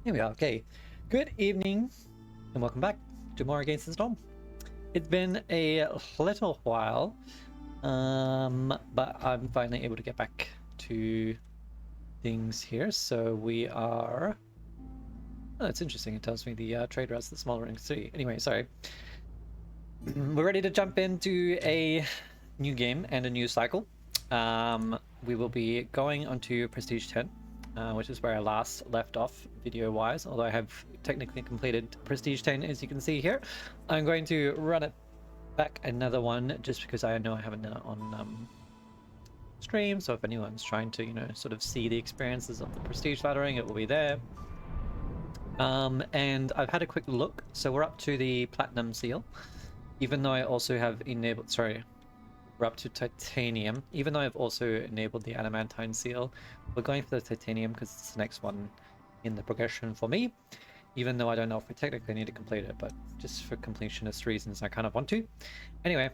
Here we are. Okay. Good evening and welcome back to more Against the Storm. It's been a little while, but I'm finally able to get back to things here. So we are. Oh, that's interesting. It tells me the trade routes, the smaller in city. Anyway, sorry. We're ready to jump into a new game and a new cycle. We will be going onto Prestige 10. Which is where I last left off video-wise, although I have technically completed Prestige 10, as you can see here. I'm going to run it back another one, just because I know I haven't done it on stream, so if anyone's trying to, sort of see the experiences of the Prestige laddering, it will be there. And I've had a quick look, so we're up to the Platinum Seal, even though I also have enabled, sorry, we're up to Titanium, even though I've also enabled the Adamantine Seal. We're going for the Titanium because it's the next one in the progression for me, even though I don't know if we technically need to complete it, but just for completionist reasons I kind of want to. Anyway,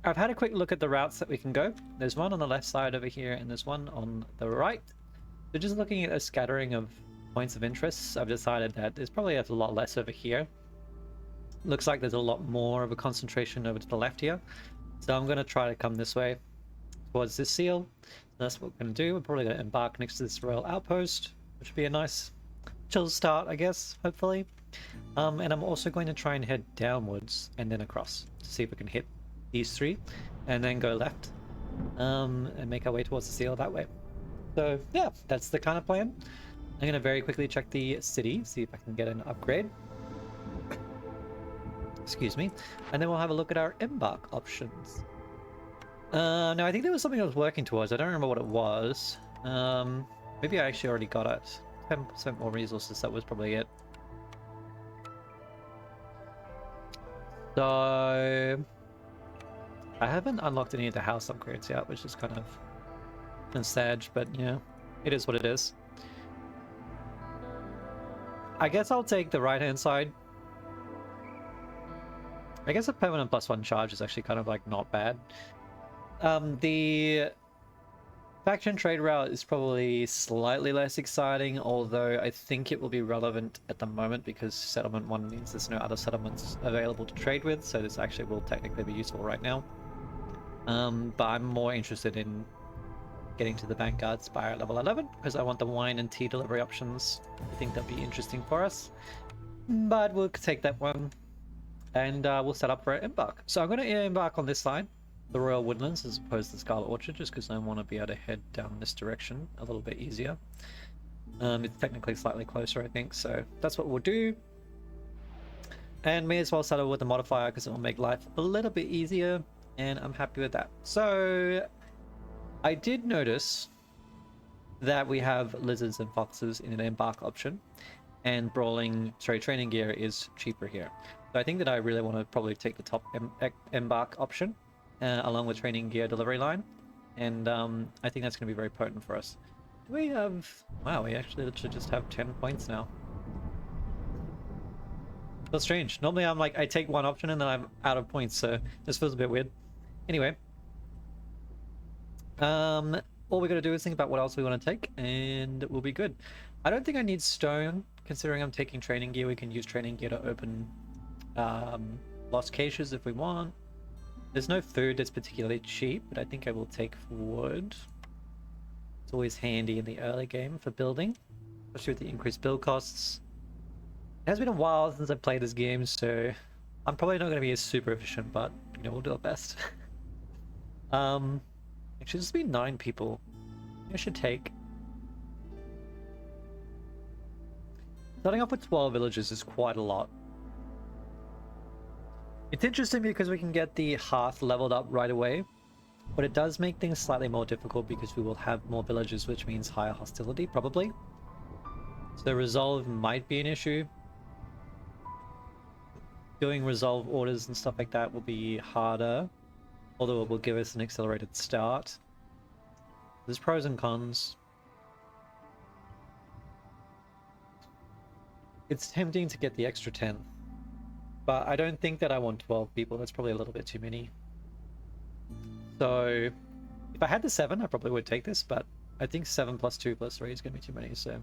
I've had a quick look at the routes that we can go. There's one on the left side over here and there's one on the right. So just looking at a scattering of points of interest, I've decided that there's probably a lot less over here. Looks like there's a lot more of a concentration over to the left here. So I'm going to try to come this way towards this seal. That's what we're going to do. We're probably going to embark next to this royal outpost, which would be a nice chill start, I guess, hopefully. And I'm also going to try and head downwards and then across to see if we can hit these three and then go left and make our way towards the seal that way. So yeah, that's the kind of plan. I'm going to very quickly check the city, see if I can get an upgrade. Excuse me. And then we'll have a look at our embark options. No, I think there was something I was working towards. I don't remember what it was. Maybe I actually already got it. 10% more resources, that was probably it. So I haven't unlocked any of the house upgrades yet, which is kind of sad, but yeah, it is what it is. I guess I'll take the right-hand side. I guess a permanent +1 charge is actually kind of like not bad. The faction trade route is probably slightly less exciting, although I think it will be relevant at the moment because settlement 1 means there's no other settlements available to trade with, so this actually will technically be useful right now. But I'm more interested in getting to the Vanguard Spire at level 11 because I want the wine and tea delivery options. I think that'd be interesting for us, but we'll take that one. And we'll set up for an embark. So I'm going to embark on this side, the Royal Woodlands, as opposed to Scarlet Orchard, just because I want to be able to head down this direction a little bit easier. It's technically slightly closer, I think, so that's what we'll do. And may as well settle with the modifier because it will make life a little bit easier, and I'm happy with that. So I did notice that we have lizards and foxes in an embark option, and training gear is cheaper here. So I think that I really want to probably take the top embark option along with training gear delivery line, and I think that's going to be very potent for us. We have, wow, we actually literally just have 10 points now. That's strange. Normally I'm like, I take one option and then I'm out of points, so this feels a bit weird. Anyway, all we got to do is think about what else we want to take and we'll be good. I don't think I need stone, considering I'm taking training gear. We can use training gear to open lost caches if we want. There's no food that's particularly cheap, but I think I will take wood. It's always handy in the early game for building, especially with the increased build costs. It has been a while since I've played this game, so I'm probably not going to be as super efficient, but we'll do our best. Actually, there's been 9 people. I should take. Starting off with 12 villages is quite a lot. It's interesting because we can get the hearth leveled up right away, but it does make things slightly more difficult because we will have more villages, which means higher hostility, probably. So resolve might be an issue. Doing resolve orders and stuff like that will be harder, although it will give us an accelerated start. There's pros and cons. It's tempting to get the extra 10. But I don't think that I want 12 people. That's probably a little bit too many. So if I had the 7, I probably would take this, but I think 7 plus 2 plus 3 is going to be too many. So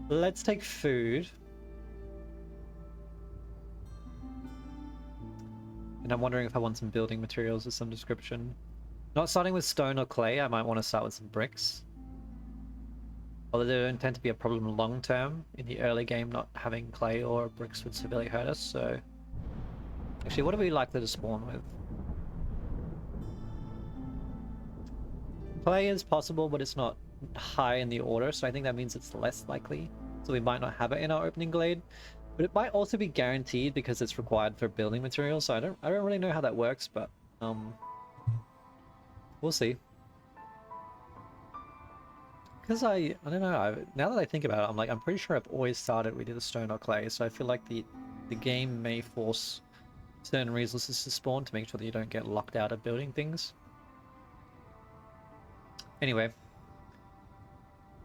Let's take food. And I'm wondering if I want some building materials of some description. Not starting with stone or clay, I might want to start with some bricks. Although they don't tend to be a problem long term. In the early game, not having clay or bricks would severely hurt us, so... Actually, what are we likely to spawn with? Clay is possible, but it's not high in the order, so I think that means it's less likely. So we might not have it in our opening glade. But it might also be guaranteed because it's required for building materials, so I don't really know how that works, but we'll see. Because I don't know, now that I think about it, I'm pretty sure I've always started with either stone or clay, so I feel like the game may force certain resources to spawn to make sure that you don't get locked out of building things. Anyway.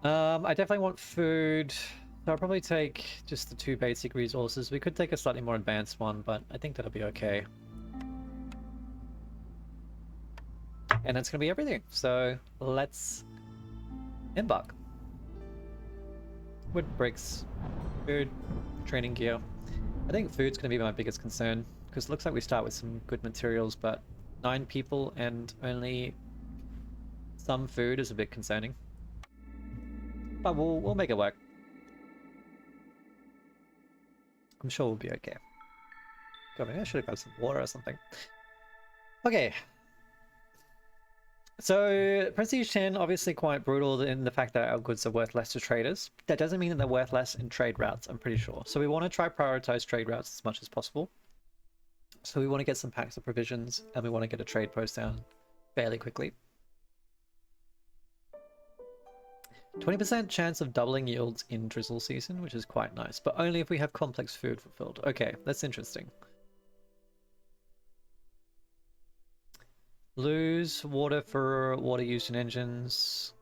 I definitely want food, so I'll probably take just the 2 basic resources. We could take a slightly more advanced one, but I think that'll be okay. And that's gonna be everything, so let's embark. Wood, bricks, food, training gear. I think food's gonna be my biggest concern, because it looks like we start with some good materials, but 9 people and only some food is a bit concerning. But we'll make it work. I'm sure we'll be okay. God, maybe I should have grabbed some water or something. Okay. So, Prestige 10, obviously quite brutal in the fact that our goods are worth less to traders. That doesn't mean that they're worth less in trade routes, I'm pretty sure. So we want to try prioritize trade routes as much as possible. So we want to get some packs of provisions, and we want to get a trade post down fairly quickly. 20% chance of doubling yields in drizzle season, which is quite nice, but only if we have complex food fulfilled. Okay, that's interesting. Lose water for water used in engines.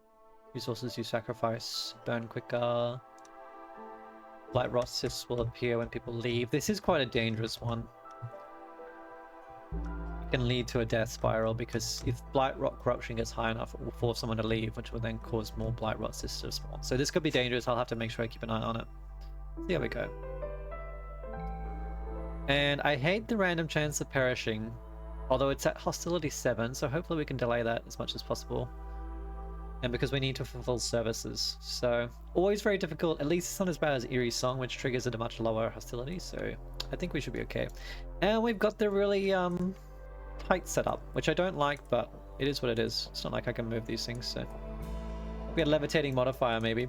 Resources you sacrifice. Burn quicker. Blight rot cysts will appear when people leave. This is quite a dangerous one. It can lead to a death spiral because if blight rot corruption gets high enough, it will force someone to leave, which will then cause more blight rot cysts to spawn. So this could be dangerous. I'll have to make sure I keep an eye on it. See how we go. And I hate the random chance of perishing. Although it's at hostility 7, so hopefully we can delay that as much as possible. And because we need to fulfill services. So, always very difficult. At least it's not as bad as Eerie's Song, which triggers at a much lower hostility. So, I think we should be okay. And we've got the really tight setup, which I don't like, but it is what it is. It's not like I can move these things, so... We had levitating modifier, maybe.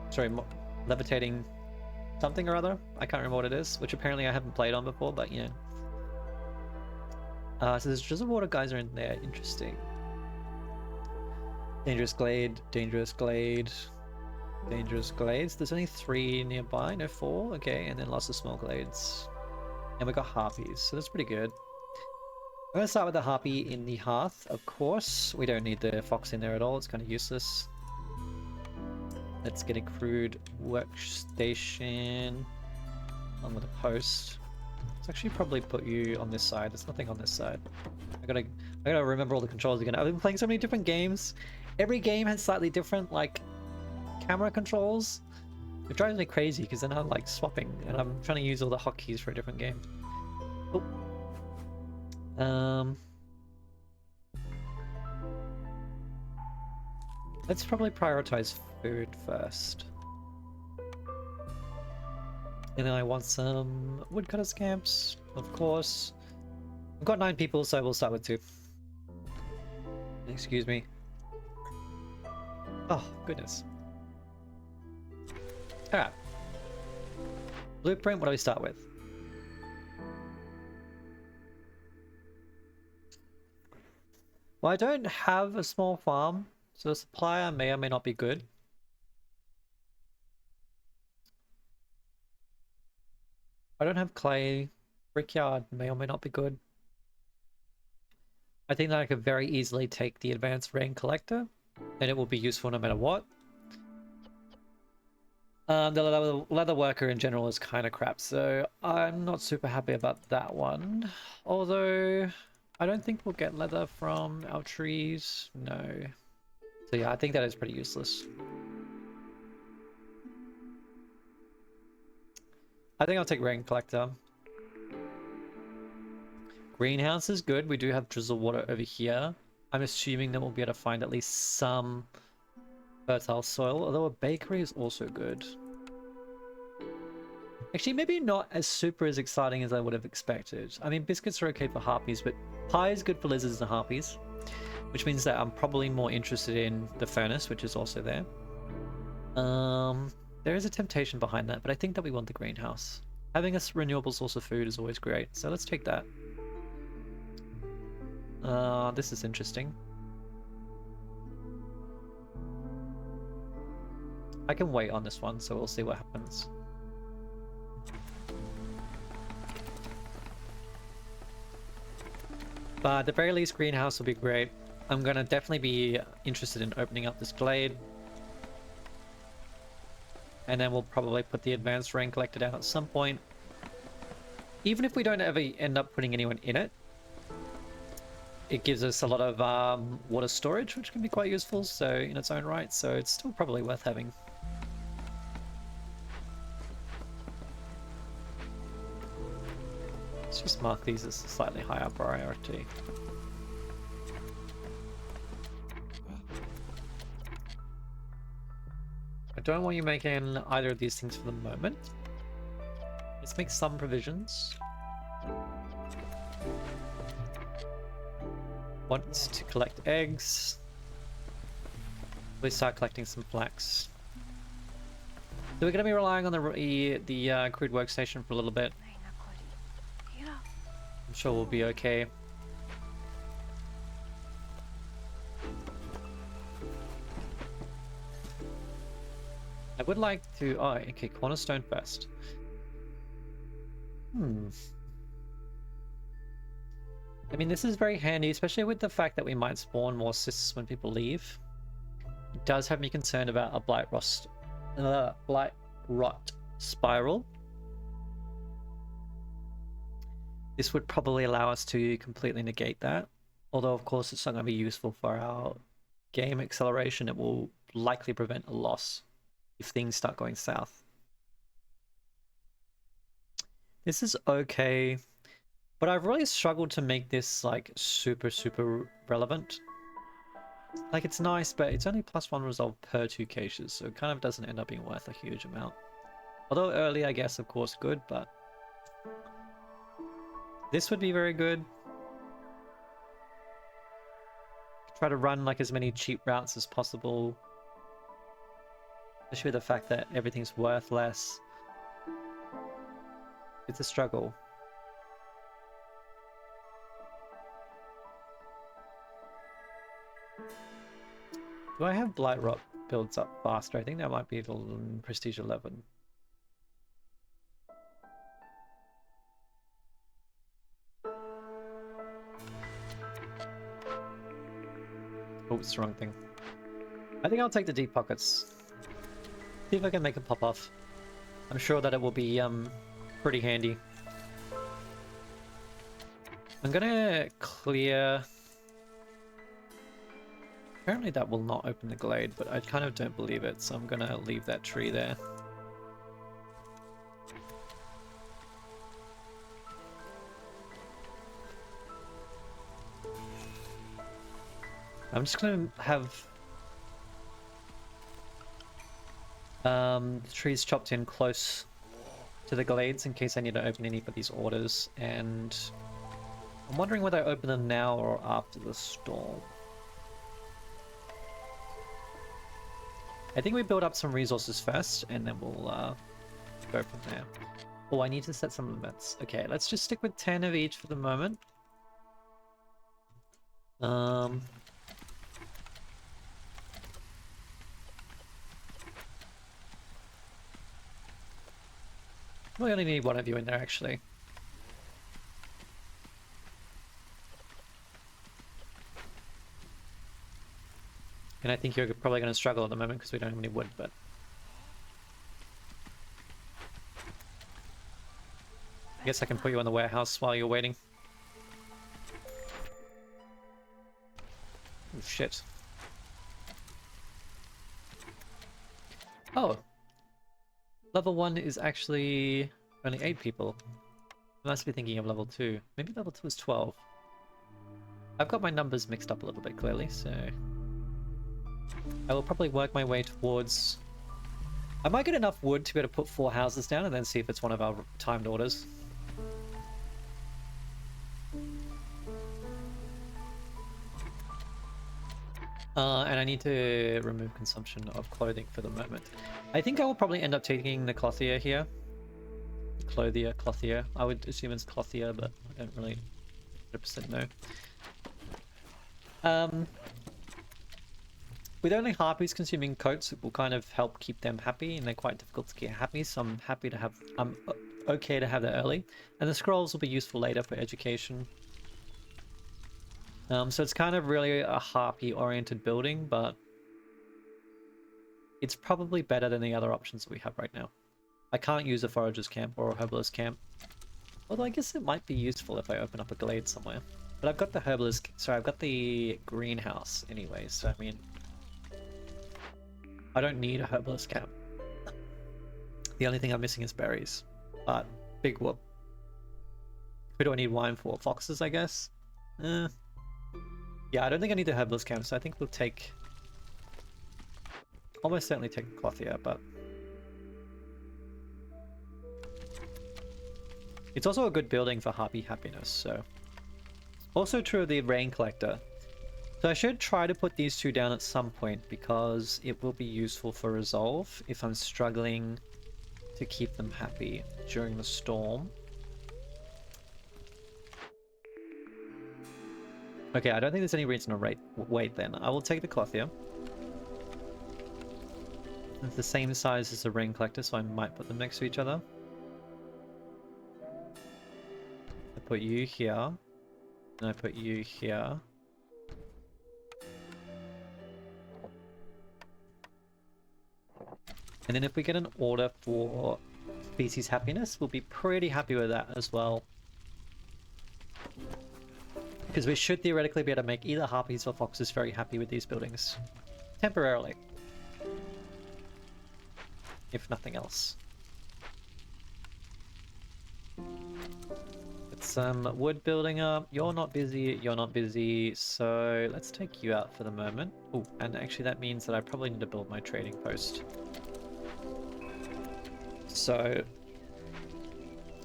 Sorry, levitating something or other. I can't remember what it is, which apparently I haven't played on before, but yeah. So there's drizzle water geyser in there. Interesting. Dangerous glade, dangerous glade, dangerous glades. There's only 3 nearby, no 4. Okay, and then lots of small glades. And we got harpies, so that's pretty good. I'm gonna start with the harpy in the hearth, of course. We don't need the fox in there at all. It's kind of useless. Let's get a crude workstation on with a post. Let's actually probably put you on this side. There's nothing on this side. I gotta remember all the controls again. I've been playing so many different games. Every game has slightly different, like, camera controls. It drives me crazy because then I'm, like, swapping and I'm trying to use all the hotkeys for a different game. Oh. Let's probably prioritize food first. And then I want some woodcutters camps, of course. I've got 9 people, so we'll start with 2. Excuse me. Oh, goodness. Alright. Blueprint, what do we start with? Well, I don't have a small farm, so the supplier may or may not be good. I don't have clay. Brickyard may or may not be good. I think that I could very easily take the advanced rain collector, and it will be useful no matter what. The leather worker in general is kind of crap, so I'm not super happy about that one. Although, I don't think we'll get leather from our trees. No. So yeah, I think that is pretty useless. I think I'll take Rain Collector. Greenhouse is good. We do have drizzle water over here. I'm assuming that we'll be able to find at least some fertile soil, although a bakery is also good. Actually, maybe not as super as exciting as I would have expected. I mean, biscuits are okay for harpies, but pie is good for lizards and harpies, which means that I'm probably more interested in the furnace, which is also there. There is a temptation behind that, but I think that we want the greenhouse. Having a renewable source of food is always great, so let's take that. This is interesting. I can wait on this one, so we'll see what happens. But at the very least, greenhouse will be great. I'm gonna definitely be interested in opening up this glade. And then we'll probably put the advanced rain collector down at some point. Even if we don't ever end up putting anyone in it, it gives us a lot of water storage, which can be quite useful, so in its own right, so it's still probably worth having. Let's just mark these as slightly higher priority. I don't want you making either of these things for the moment. Let's make some provisions. Want to collect eggs. We start collecting some flax. So we're going to be relying on the crude workstation for a little bit. I'm sure we'll be okay. I would like to... Oh, okay, cornerstone first. I mean, this is very handy, especially with the fact that we might spawn more cysts when people leave. It does have me concerned about a blight rot spiral. This would probably allow us to completely negate that. Although, of course, it's not going to be useful for our game acceleration. It will likely prevent a loss if things start going south. This is okay. But I've really struggled to make this like super relevant. Like, it's nice, but it's only +1 resolve per 2 caches, so it kind of doesn't end up being worth a huge amount. Although early, I guess, of course, good, but this would be very good. Try to run like as many cheap routes as possible. Especially with the fact that everything's worth less. It's a struggle. Do I have Blight Rot builds up faster? I think that might be the Prestige 11. Oh, it's the wrong thing. I think I'll take the deep pockets. See if I can make it pop off. I'm sure that it will be pretty handy. I'm gonna clear... Apparently that will not open the glade, but I kind of don't believe it, so I'm gonna leave that tree there. I'm just gonna have the trees chopped in close to the glades in case I need to open any of these orders, and I'm wondering whether I open them now or after the storm. I think we build up some resources first, and then we'll go from there. Oh, I need to set some limits. Okay, let's just stick with 10 of each for the moment. We only need one of you in there, actually. And I think you're probably going to struggle at the moment because we don't have any wood, but... I guess I can put you in the warehouse while you're waiting. Oh, shit. Oh! Level 1 is actually Only 8 people. I must be thinking of level 2. Maybe level 2 is 12. I've got my numbers mixed up a little bit clearly, so... I will probably work my way towards... I might get enough wood to be able to put 4 houses down and then see if it's one of our timed orders. And I need to remove consumption of clothing for the moment. I think I will probably end up taking the clothier here. Clothier. I would assume it's clothier, but I don't really 100% know. With only harpies consuming coats, it will kind of help keep them happy, and they're quite difficult to get happy, so I'm happy to have... I'm okay to have that early. And the scrolls will be useful later for education. So it's kind of really a harpy-oriented building, but it's probably better than the other options that we have right now. I can't use a forager's camp or a herbalist camp. Although I guess it might be useful if I open up a glade somewhere. But I've got the herbalist... Sorry, I've got the greenhouse anyway, so I mean... I don't need a herbalist camp. The only thing I'm missing is berries. But, big whoop. Who do I need wine for? Foxes, I guess? Yeah, I don't think I need the herbalist camp, so I think we'll take... Almost certainly take the clothier, but... It's also a good building for harpy happiness, so... Also true of the rain collector. So I should try to put these 2 down at some point, because it will be useful for resolve if I'm struggling to keep them happy during the storm. Okay, I don't think there's any reason to wait then. I will take the clothier. It's the same size as the rain collector, so I might put them next to each other. I put you here, and I put you here. And then if we get an order for species happiness, we'll be pretty happy with that as well. Because we should theoretically be able to make either harpies or foxes very happy with these buildings. Temporarily. If nothing else. Get some wood building up. You're not busy, you're not busy. So let's take you out for the moment. Oh, and actually that means that I probably need to build my trading post. So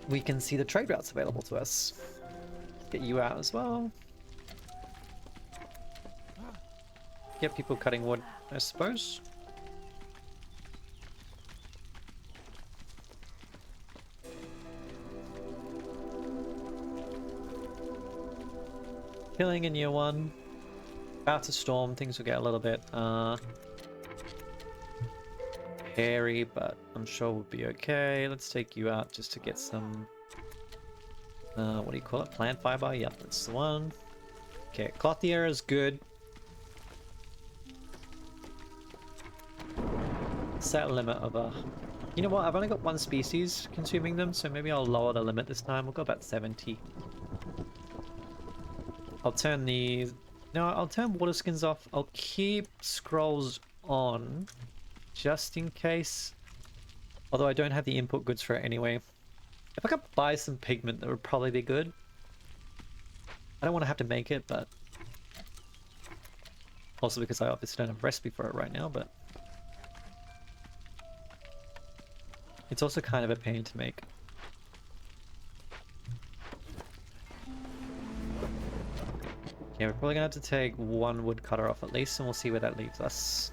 we can see the trade routes available to us. Get you out as well. Get people cutting wood, I suppose. Killing in year 1. About to storm, things will get a little bit hairy, but I'm sure we'll be okay. Let's take you out just to get some what do you call it? Plant fiber? Yep, that's the one. Okay, clothier is good. Set a limit of a... You know what? I've only got 1 species consuming them, so maybe I'll lower the limit this time. We'll go about 70. I'll turn these... No, I'll turn water skins off. I'll keep scrolls on, just in case. Although I don't have the input goods for it anyway. If I could buy some pigment, that would probably be good. I don't want to have to make it, but... Also because I obviously don't have a recipe for it right now, but... It's also kind of a pain to make. Yeah, we're probably gonna have to take 1 woodcutter off at least, and we'll see where that leaves us.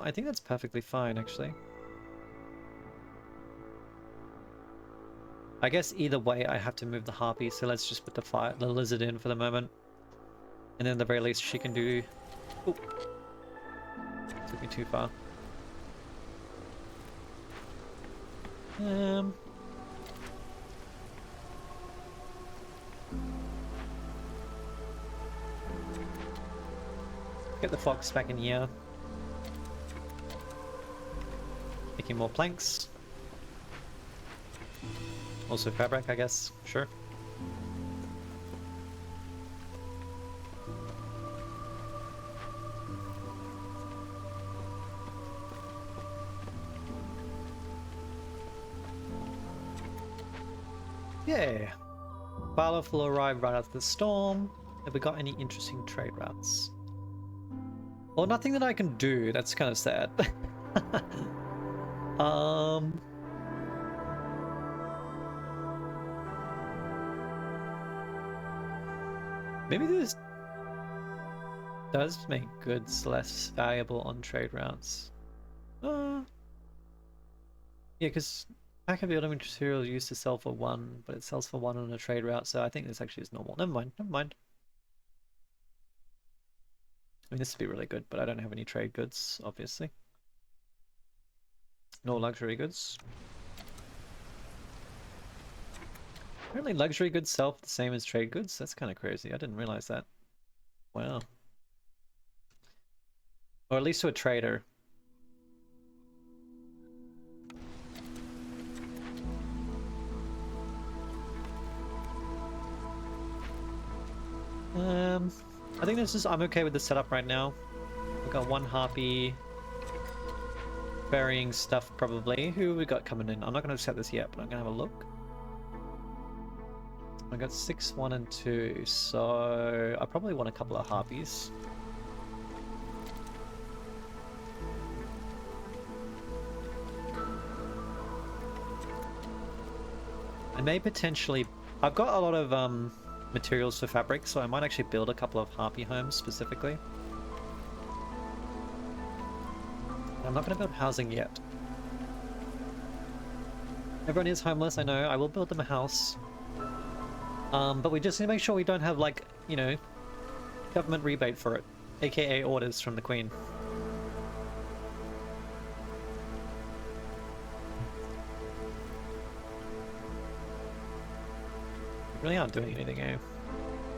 I think that's perfectly fine, actually. I guess either way I have to move the harpy, so let's just put the lizard in for the moment. And then at the very least she can do... Ooh. Took me too far. Get the fox back in here. Making more planks. Also fabric, I guess. Sure. Yeah. Barloff will arrive right after the storm. Have we got any interesting trade routes? Well, nothing that I can do. That's kind of sad. um... Maybe this does make goods less valuable on trade routes. Yeah, because pack of building material used to sell for 1, but it sells for 1 on a trade route, so I think this actually is normal. Never mind, never mind. I mean, this would be really good, but I don't have any trade goods, obviously. No luxury goods. Apparently luxury goods sell for the same as trade goods? That's kind of crazy. I didn't realize that. Wow. Or at least to a trader. I think this is... I'm okay with the setup right now. We've got 1 harpy. Burying stuff, probably. Who we got coming in? I'm not going to set this yet, but I'm going to have a look. I got 6, 1, and 2, so I probably want a couple of harpies. I may potentially... I've got a lot of materials for fabric, so I might actually build a couple of harpy homes specifically. I'm not going to build housing yet. Everyone is homeless, I know. I will build them a house. But we just need to make sure we don't have, like, you know, government rebate for it. AKA orders from the Queen. We really aren't doing anything, eh?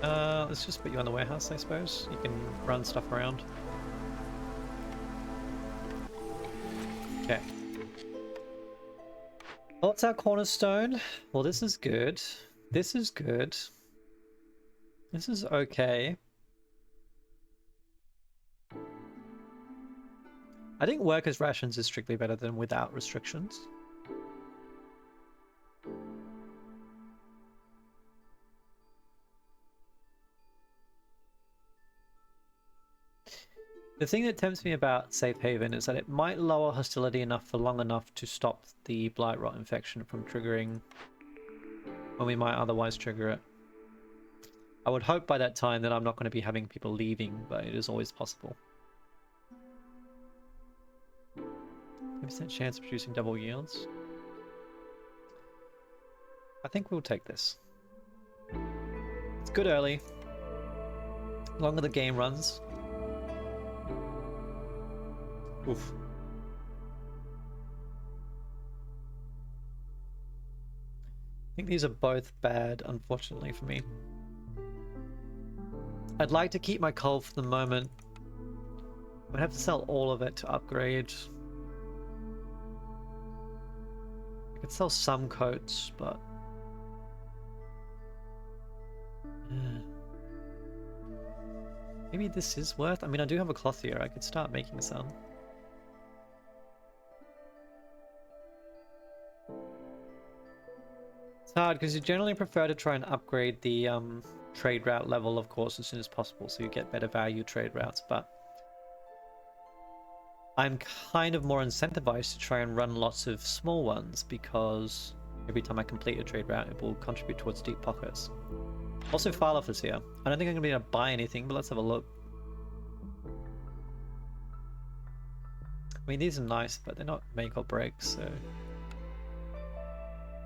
Let's just put you on the warehouse, I suppose. You can run stuff around. Okay. Well, it's our cornerstone. Well, this is good. This is good. This is okay. I think workers' rations is strictly better than without restrictions. The thing that tempts me about Safe Haven is that it might lower hostility enough for long enough to stop the blight rot infection from triggering when we might otherwise trigger it. I would hope by that time that I'm not going to be having people leaving, but it is always possible. 10% chance of producing double yields. I think we'll take this. It's good early. The longer the game runs. Oof. I think these are both bad, unfortunately, for me. I'd like to keep my coal for the moment. I'd have to sell all of it to upgrade. I could sell some coats, but... maybe this is worth... I mean, I do have a clothier. I could start making some. It's hard because you generally prefer to try and upgrade the trade route level, of course, as soon as possible, so you get better value trade routes, but I'm kind of more incentivized to try and run lots of small ones because every time I complete a trade route, it will contribute towards deep pockets. Also, Farloff is here. I don't think I'm going to be able to buy anything, but let's have a look. I mean, these are nice, but they're not make or break, so...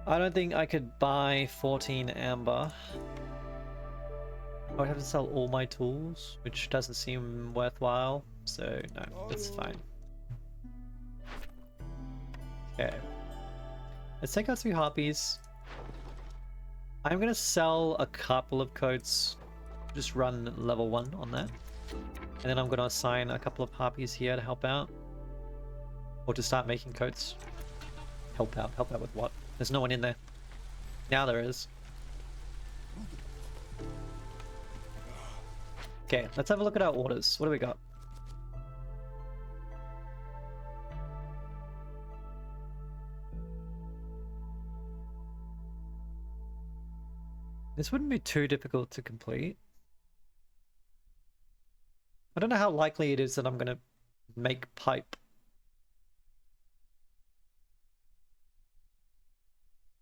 I don't think I could buy 14 amber. I would have to sell all my tools, which doesn't seem worthwhile, so no, that's fine. Okay. Let's take out 2 harpies. I'm gonna sell a couple of coats, just run level 1 on that. And then I'm gonna assign a couple of harpies here to help out. Or to start making coats. Help out with what? There's no one in there. Now there is. Okay, let's have a look at our orders. What do we got? This wouldn't be too difficult to complete. I don't know how likely it is that I'm going to make pipe.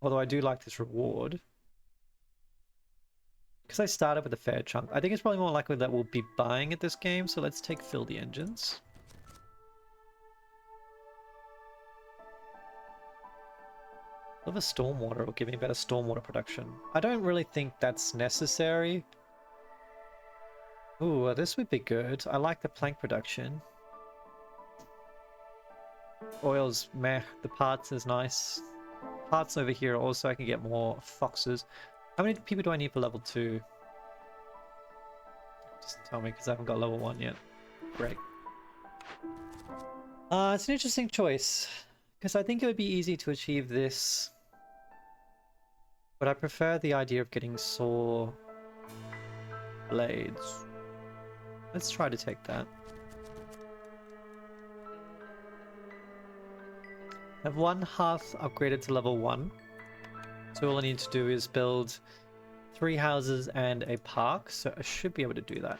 Although I do like this reward. Because I started with a fair chunk. I think it's probably more likely that we'll be buying at this game, so let's take fill the engines. Love a stormwater will give me better stormwater production. I don't really think that's necessary. Ooh, this would be good. I like the plank production. Oil's meh. The parts is nice. Parts over here also I can get more foxes. How many people do I need for level 2? Just tell me because I haven't got level 1 yet. Great. It's an interesting choice because I think it would be easy to achieve this. But I prefer the idea of getting saw blades. Let's try to take that. I have one hearth upgraded to level 1. So all I need to do is build 3 houses and a park. So I should be able to do that.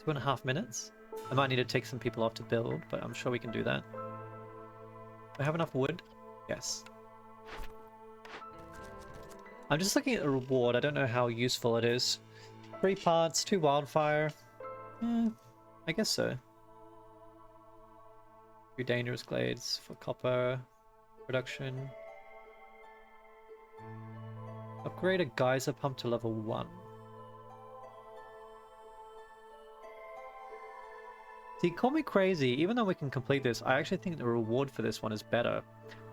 2.5 minutes. I might need to take some people off to build, but I'm sure we can do that. Do I have enough wood? Yes. I'm just looking at the reward. I don't know how useful it is. 3 parts, 2 wildfire. I guess so. 2 dangerous glades for copper production. Upgrade a geyser pump to level 1. See, call me crazy. Even though we can complete this, I actually think the reward for this one is better.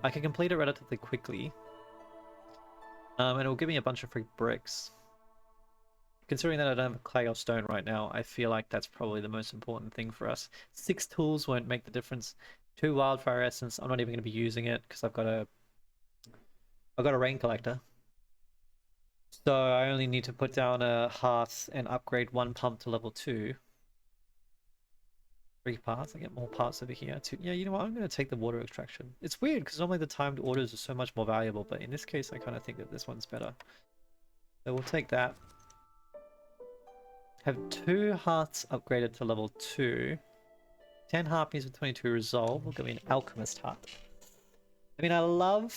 I can complete it relatively quickly. And it will give me a bunch of free bricks. Considering that I don't have clay or stone right now, I feel like that's probably the most important thing for us. 6 tools won't make the difference. 2 wildfire essence. I'm not even going to be using it because I've got a rain collector. So I only need to put down a hearth and upgrade 1 pump to level 2. 3 parts. I get more parts over here too. Yeah, you know what? I'm going to take the water extraction. It's weird because normally the timed orders are so much more valuable, but in this case, I kind of think that this one's better. So we'll take that. Have 2 hearts upgraded to level 2. 10 harpies with 22 resolve will give me an alchemist heart. I mean, I love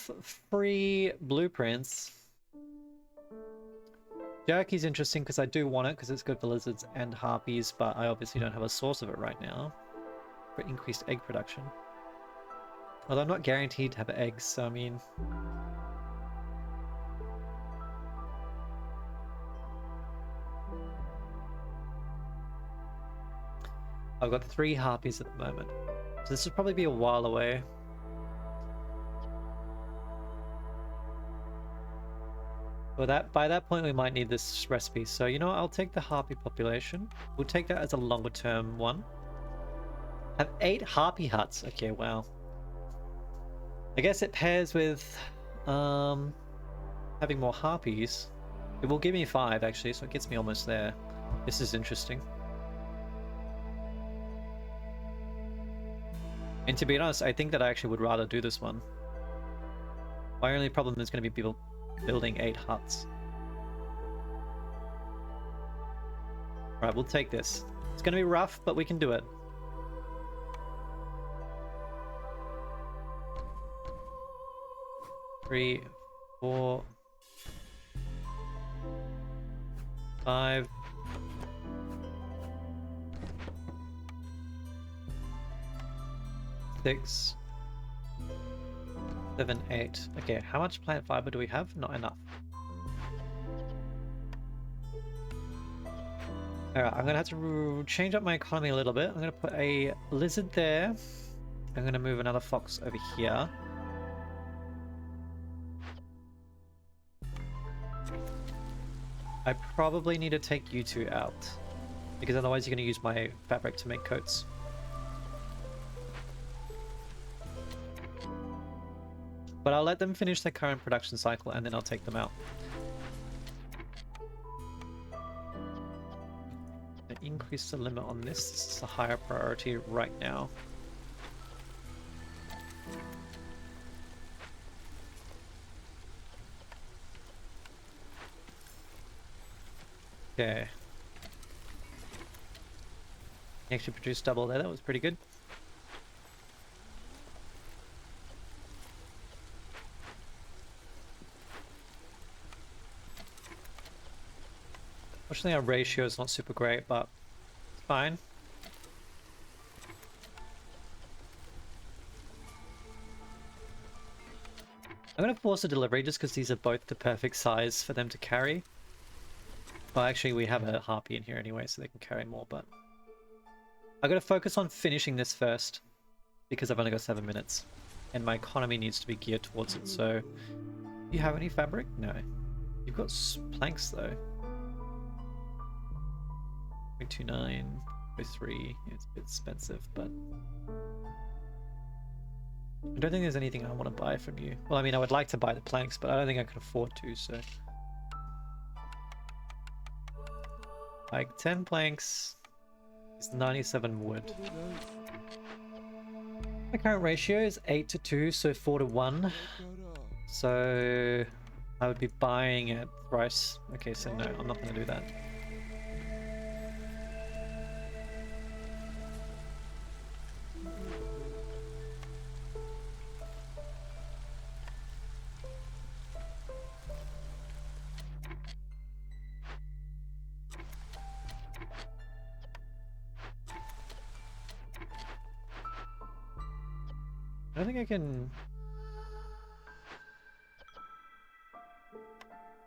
free blueprints. Jerky's interesting because I do want it because it's good for lizards and harpies, but I obviously don't have a source of it right now for increased egg production. Although I'm not guaranteed to have eggs, so I mean... I've got 3 harpies at the moment, so this will probably be a while away. Well, by that point we might need this recipe, so you know what, I'll take the harpy population. We'll take that as a longer term one. Have 8 harpy huts. Okay, wow. I guess it pairs with having more harpies. It will give me 5 actually, so it gets me almost there. This is interesting. And to be honest, I think that I actually would rather do this one. My only problem is going to be people building 8 huts. Right, we'll take this. It's going to be rough, but we can do it. Three, 4, 5. 6, 7, 8. Okay, how much plant fiber do we have? Not enough. Alright, I'm gonna have to change up my economy a little bit. I'm gonna put a lizard there. I'm gonna move another fox over here. I probably need to take you 2 out, because otherwise you're gonna use my fabric to make coats. But I'll let them finish their current production cycle and then I'll take them out. Increase the limit on this. This is a higher priority right now. Okay. He actually produced double there, that was pretty good. Unfortunately, our ratio is not super great, but it's fine. I'm going to force a delivery just because these are both the perfect size for them to carry. Well, actually, we have a harpy in here anyway, so they can carry more, but... I'm going to focus on finishing this first because I've only got 7 minutes. And my economy needs to be geared towards it, so... Do you have any fabric? No. You've got planks, though. 0.29, 0.3. It's a bit expensive, but... I don't think there's anything I want to buy from you. Well, I mean, I would like to buy the planks, but I don't think I can afford to, so... Like, 10 planks is 97 wood. My current ratio is 8 to 2, so 4 to 1. So... I would be buying at thrice. Okay, so no, I'm not going to do that. I don't think I can...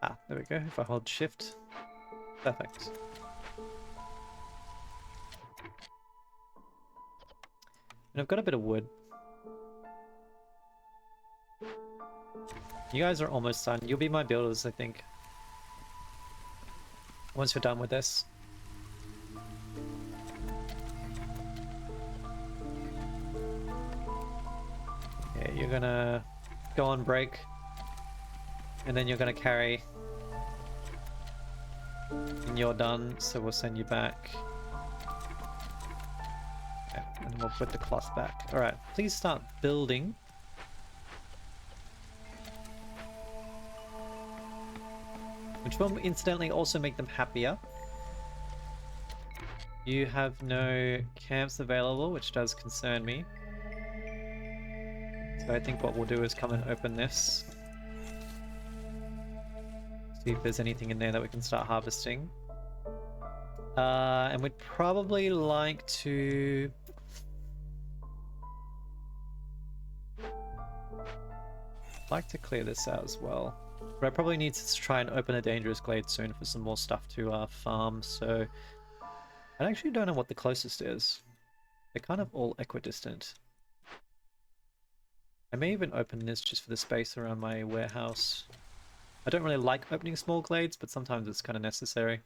Ah, there we go. If I hold shift. Perfect. And I've got a bit of wood. You guys are almost done. You'll be my builders, I think. Once you're done with this. Yeah, you're gonna go on break. And then you're gonna carry. And you're done, so we'll send you back. Okay, and then we'll put the cloth back. Alright, please start building. Which will incidentally also make them happier. You have no camps available, which does concern me. So I think what we'll do is come and open this. See if there's anything in there that we can start harvesting. And we'd probably like to... clear this out as well. But I probably need to try and open a dangerous glade soon for some more stuff to farm, so... I actually don't know what the closest is. They're kind of all equidistant. I may even open this just for the space around my warehouse. I don't really like opening small glades, but sometimes it's kind of necessary.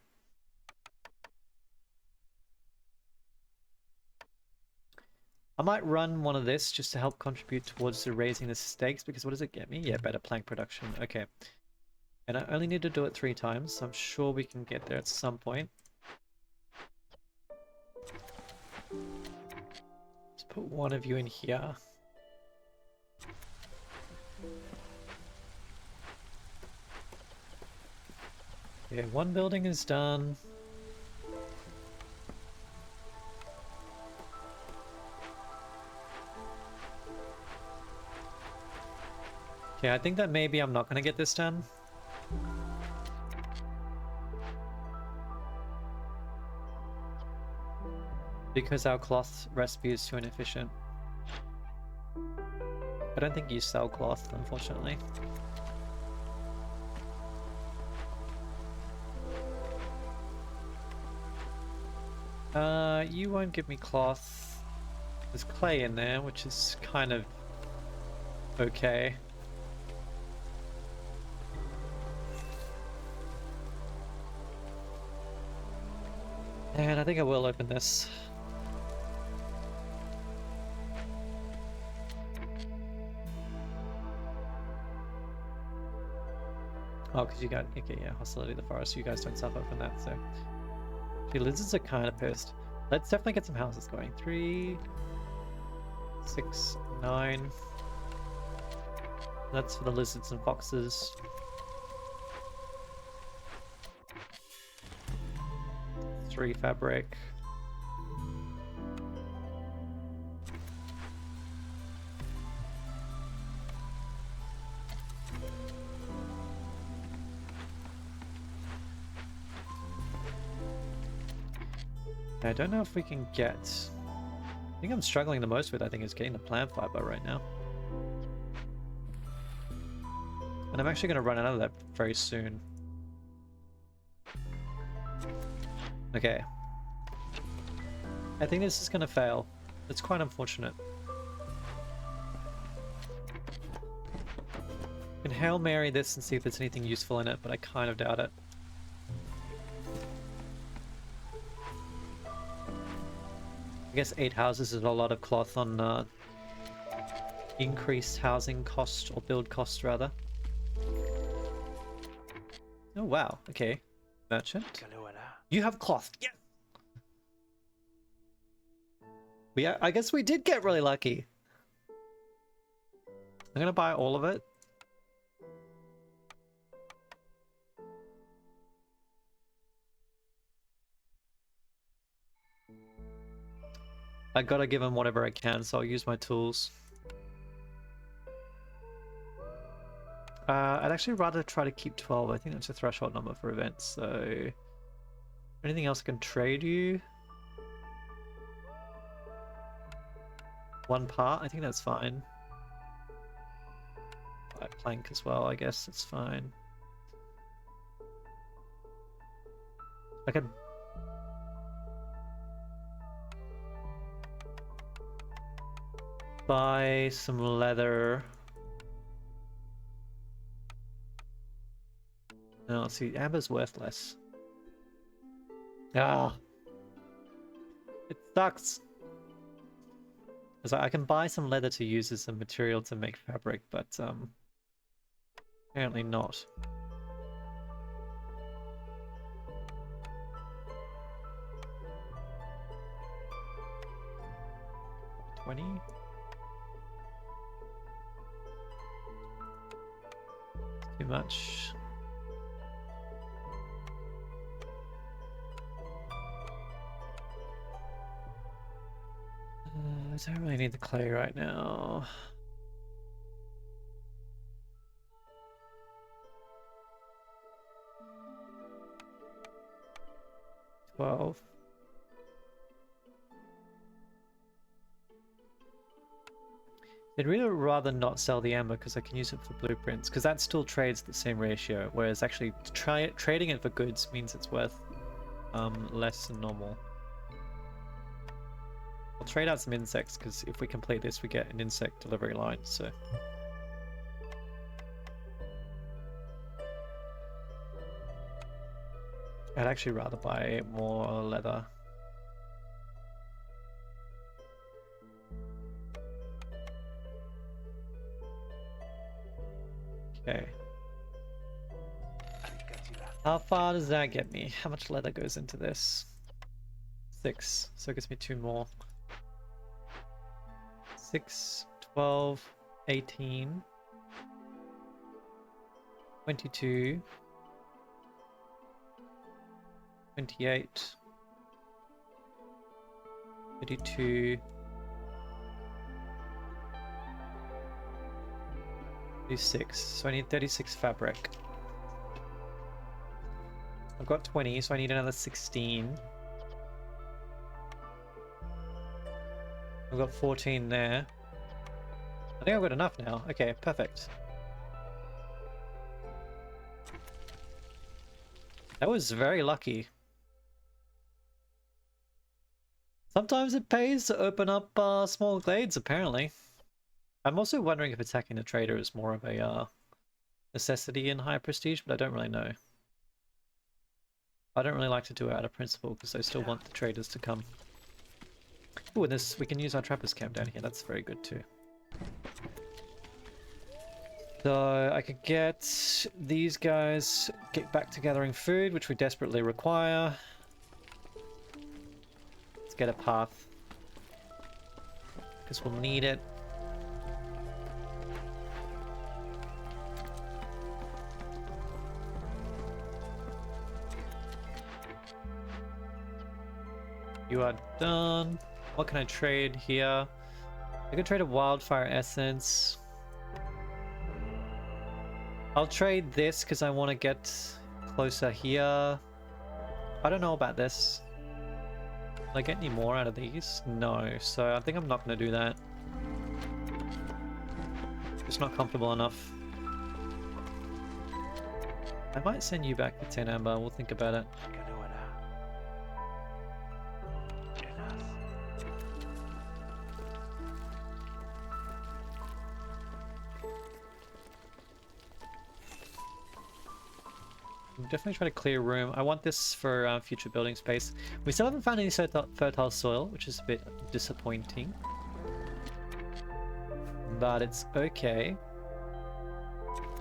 I might run one of this just to help contribute towards the raising the stakes, because what does it get me? Yeah, better plank production. Okay. And I only need to do it 3 times, so I'm sure we can get there at some point. Let's put one of you in here. Yeah, one building is done. Okay, I think that maybe I'm not going to get this done. Because our cloth recipe is too inefficient. I don't think you sell cloth, unfortunately. You won't give me cloth. There's clay in there, which is kind of okay. And I think I will open this. Oh, because you got... Okay, yeah, hostility of the forest. You guys don't suffer from that, so... The lizards are kind of pissed. Let's definitely get some houses going. 3, 6, 9. That's for the lizards and foxes. 3 fabric. I don't know if we can get... I think I'm struggling the most with, I think, is getting the plant fiber right now. And I'm actually going to run out of that very soon. Okay. I think this is going to fail. It's quite unfortunate. I can Hail Mary this and see if there's anything useful in it, but I kind of doubt it. I guess 8 houses is a lot of cloth on increased housing cost, or build cost rather. Oh wow, okay. Merchant. You have cloth, yes! Yeah, I guess we did get really lucky. I'm gonna buy all of it. I gotta give him whatever I can, so I'll use my tools. I'd actually rather try to keep 12. I think that's a threshold number for events, so... Anything else I can trade you? 1 part? I think that's fine. Buy a plank as well, I guess it's fine. I could... buy some leather. No, let's see, amber's worth less. Ah, it sucks. It's like I can buy some leather to use as a material to make fabric, but apparently not. $20. Too much. I don't really need the clay right now. $12. I'd really rather not sell the amber because I can use it for blueprints, because that still trades the same ratio, whereas actually trading it for goods means it's worth less than normal. I'll trade out some insects because if we complete this we get an insect delivery line, so... I'd actually rather buy more leather. Okay. How far does that get me? How much leather goes into this? 6, so it gives me 2 more. 6, 12, 18, 22, 28, 32, 36. So I need 36 fabric. I've got 20, so I need another 16. I've got 14 there. I think I've got enough now. Okay, perfect. That was very lucky. Sometimes it pays to open up small glades, apparently. I'm also wondering if attacking the trader is more of a necessity in high prestige, but I don't really know. I don't really like to do it out of principle because I still want the traders to come. Oh, and this, we can use our trappers camp down here. That's very good too. So I could get these guys get back to gathering food, which we desperately require. Let's get a path because we'll need it. done. What can I trade here? I could trade a wildfire essence. I'll trade this because I want to get closer here. I don't know about this. Will I get any more out of these? No, so I think I'm not going to do that. Just not comfortable enough. I might send you back to 10 amber, we'll think about it. Definitely try to clear room. I want this for future building space. We still haven't found any fertile soil, which is a bit disappointing. But it's okay.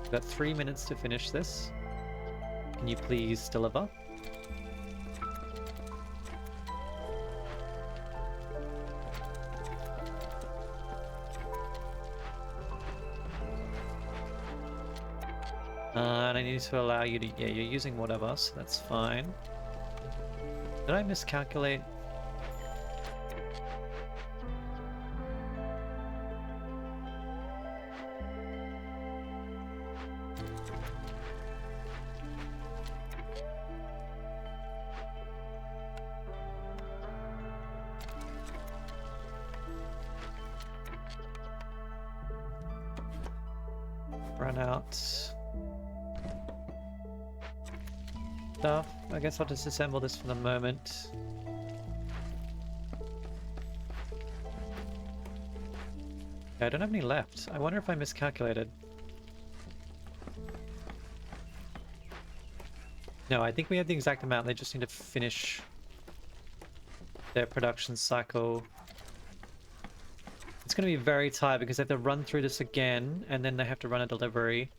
We've got 3 minutes to finish this. Can you please deliver? And I need to allow you to... Yeah, you're using whatever, so that's fine. Did I miscalculate? Run out. Stuff. I guess I'll just disassemble this for the moment. I don't have any left. I wonder if I miscalculated. No, I think we have the exact amount. They just need to finish their production cycle. It's going to be very tight because they have to run through this again and then they have to run a delivery.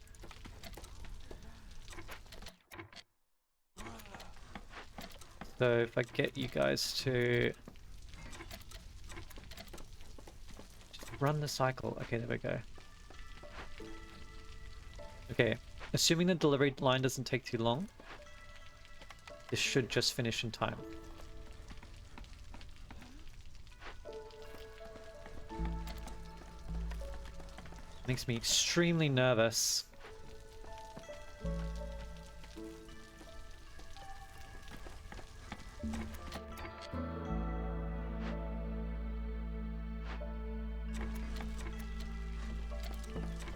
So if I get you guys to just run the cycle. Okay, there we go. Okay, assuming the delivery line doesn't take too long, this should just finish in time. Makes me extremely nervous.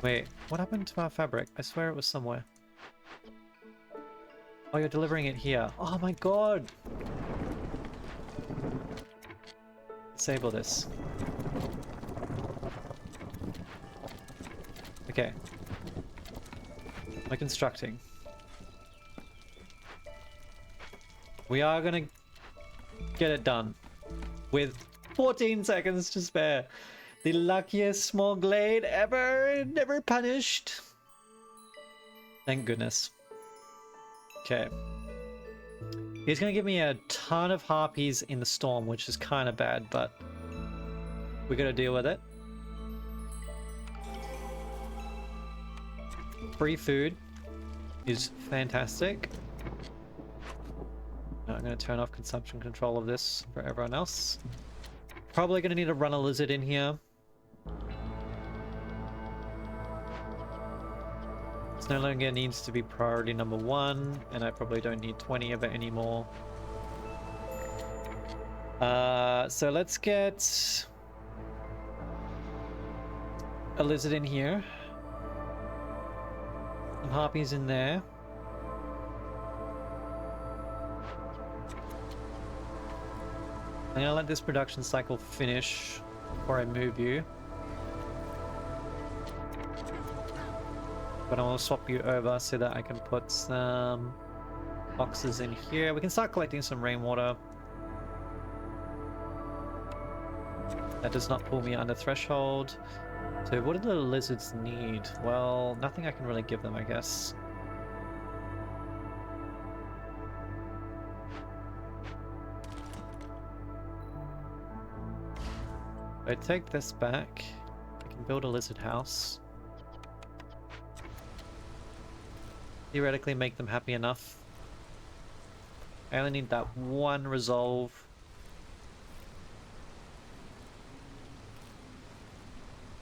Wait, what happened to our fabric? I swear it was somewhere. Oh, you're delivering it here. Oh my god! Disable this. Okay. We're constructing. We are gonna get it done with 14 seconds to spare. The luckiest small glade ever, never punished. Thank goodness. Okay. He's gonna give me a ton of harpies in the storm, which is kind of bad, but we gotta deal with it. Free food is fantastic. Now I'm going to turn off consumption control of this for everyone else. Probably going to need to run a lizard in here. This no longer needs to be priority number 1, and I probably don't need 20 of it anymore. So let's get a lizard in here. Some harpies in there. I'm gonna let this production cycle finish before I move you. But I will swap you over so that I can put some boxes in here. We can start collecting some rainwater. That does not pull me under threshold. So what do the lizards need? Well, nothing I can really give them, I guess. I take this back. I can build a lizard house. Theoretically make them happy enough. I only need that one resolve.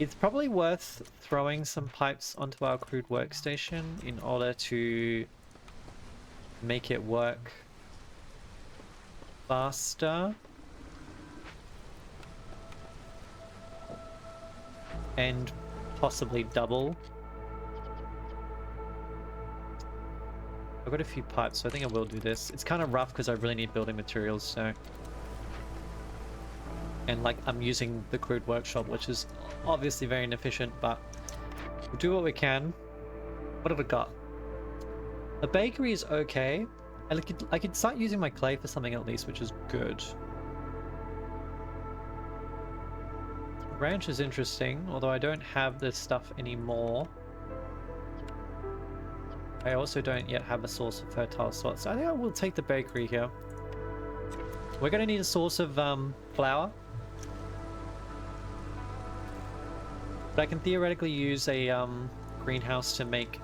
It's probably worth throwing some pipes onto our crude workstation in order to make it work faster. And possibly double. I've got a few pipes, so I think I will do this. It's kind of rough because I really need building materials, so... And like, I'm using the crude workshop, which is obviously very inefficient, but we'll do what we can. What have I got? The bakery is okay. I could start using my clay for something at least, which is good. Ranch is interesting, although I don't have this stuff anymore. I also don't yet have a source of fertile soil, so I think I will take the bakery here. We're going to need a source of flour. But I can theoretically use a greenhouse to make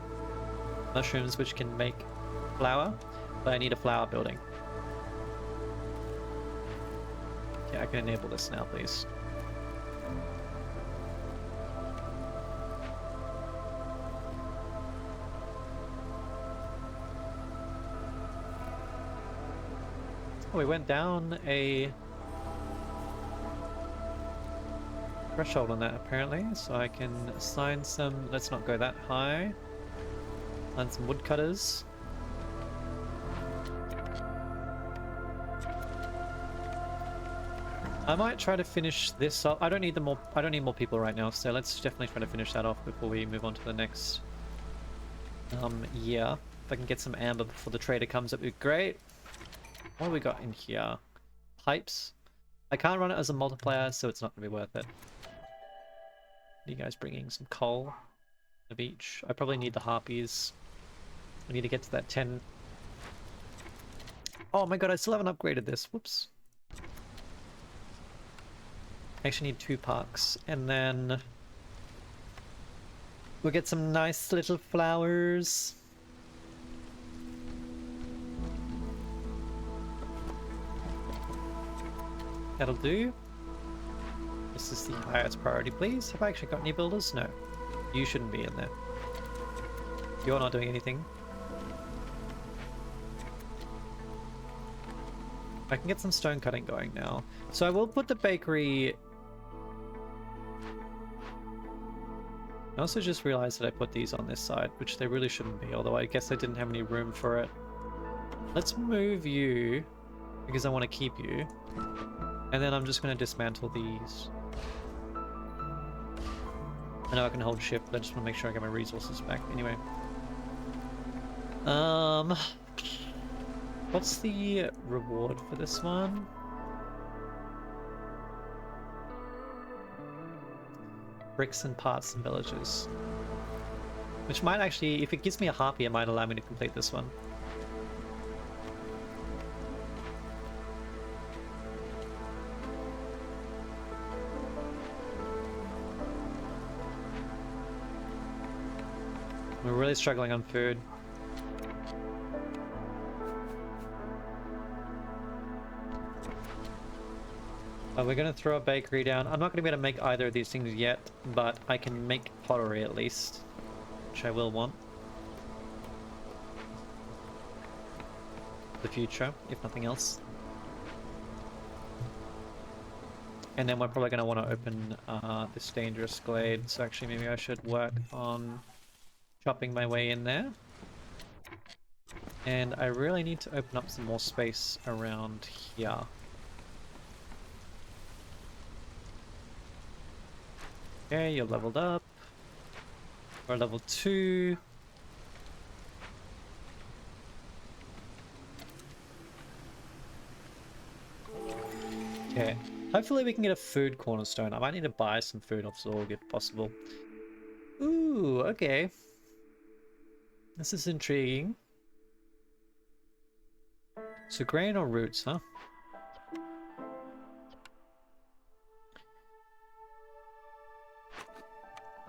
mushrooms, which can make flour, but I need a flour building. Okay, I can enable this now, please. Oh, we went down a threshold on that apparently, so I can assign some, let's not go that high, assign some woodcutters. I might try to finish this off. I don't need more people right now, so let's definitely try to finish that off before we move on to the next yeah. If I can get some amber before the trader comes, that'd be great. What have we got in here? Pipes. I can't run it as a multiplier, so it's not going to be worth it. You guys bringing some coal of each. I probably need the harpies. I need to get to that 10. Oh my god, I still haven't upgraded this. Whoops. I actually need 2 parks, and then we'll get some nice little flowers. That'll do. This is the highest priority, please. Have I actually got any builders? No. You shouldn't be in there. You're not doing anything. I can get some stone cutting going now. So I will put the bakery... I also just realized that I put these on this side, which they really shouldn't be, although I guess I didn't have any room for it. Let's move you, because I want to keep you. And then I'm just going to dismantle these. I know I can hold shift, but I just want to make sure I get my resources back. Anyway. What's the reward for this one? Bricks and parts and villages. Which might actually, if it gives me a harpy, it might allow me to complete this one. We're really struggling on food. We're going to throw a bakery down. I'm not going to be able to make either of these things yet, but I can make pottery at least, which I will want. For the future, if nothing else. And then we're probably going to want to open this dangerous glade, so actually maybe I should work on chopping my way in there. And I really need to open up some more space around here. Okay, you're leveled up. We're level 2. Okay. Hopefully we can get a food cornerstone. I might need to buy some food off Zorg if possible. Ooh, okay. This is intriguing. So grain or roots, huh?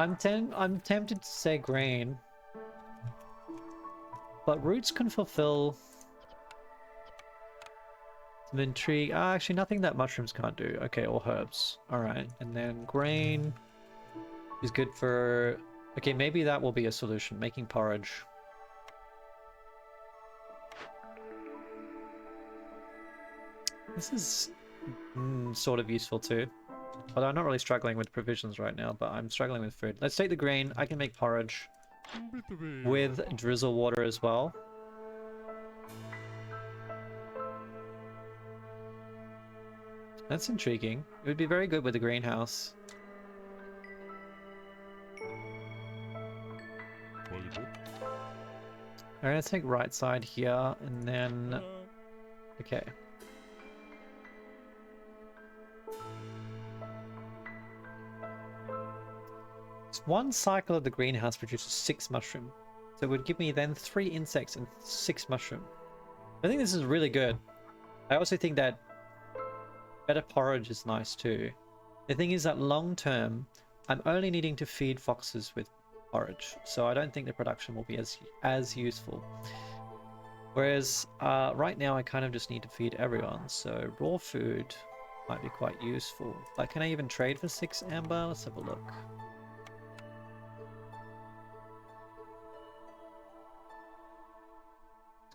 I'm tempted to say grain, but roots can fulfill some intrigue. Actually, nothing that mushrooms can't do. Okay, or herbs. All right, and then grain. is good for... Okay, maybe that will be a solution. Making porridge. This is sort of useful too. Although I'm not really struggling with provisions right now, but I'm struggling with food. Let's take the grain. I can make porridge with drizzle water as well. That's intriguing. It would be very good with the greenhouse. Alright, let's take right side here, and then... Okay. One cycle of the greenhouse produces 6 mushroom. So it would give me then 3 insects and 6 mushroom. I think this is really good. I also think that better porridge is nice too. The thing is that long term, I'm only needing to feed foxes with porridge. So I don't think the production will be as useful. Whereas right now I kind of just need to feed everyone. So raw food might be quite useful. But can I even trade for 6 amber? Let's have a look.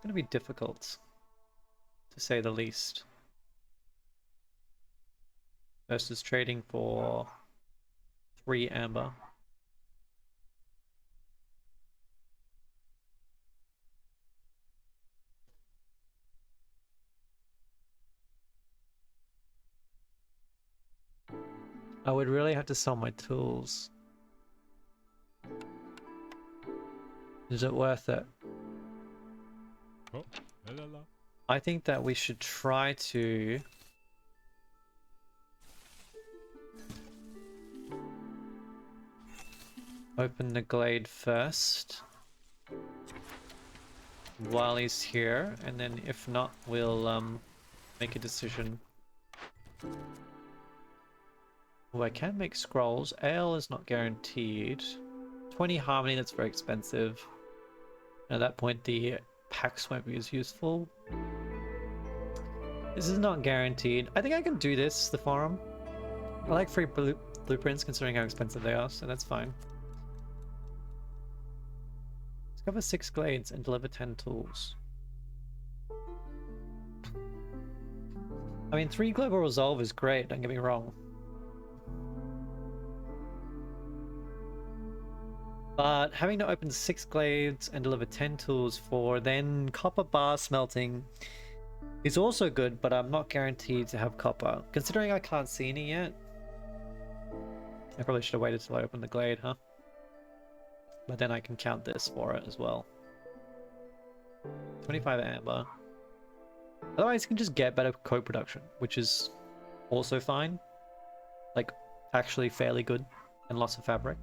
Going to be difficult, to say the least, versus trading for 3 amber. I would really have to sell my tools. Is it worth it? I think that we should try to open the glade first while he's here, and then if not, we'll make a decision. Oh, I can make scrolls. Ale is not guaranteed. 20 harmony, that's very expensive. At that point, the packs won't be as useful. This is not guaranteed. I think I can do this, the forum. I like free blueprints considering how expensive they are, so that's fine. Discover 6 glades and deliver 10 tools. I mean, 3 global resolve is great, don't get me wrong. But having to open 6 glades and deliver 10 tools for then copper bar smelting is also good, but I'm not guaranteed to have copper. Considering I can't see any yet, I probably should have waited till I opened the glade, huh? But then I can count this for it as well. 25 amber. Otherwise, you can just get better co-production, which is also fine. Like, actually fairly good, and lots of fabric.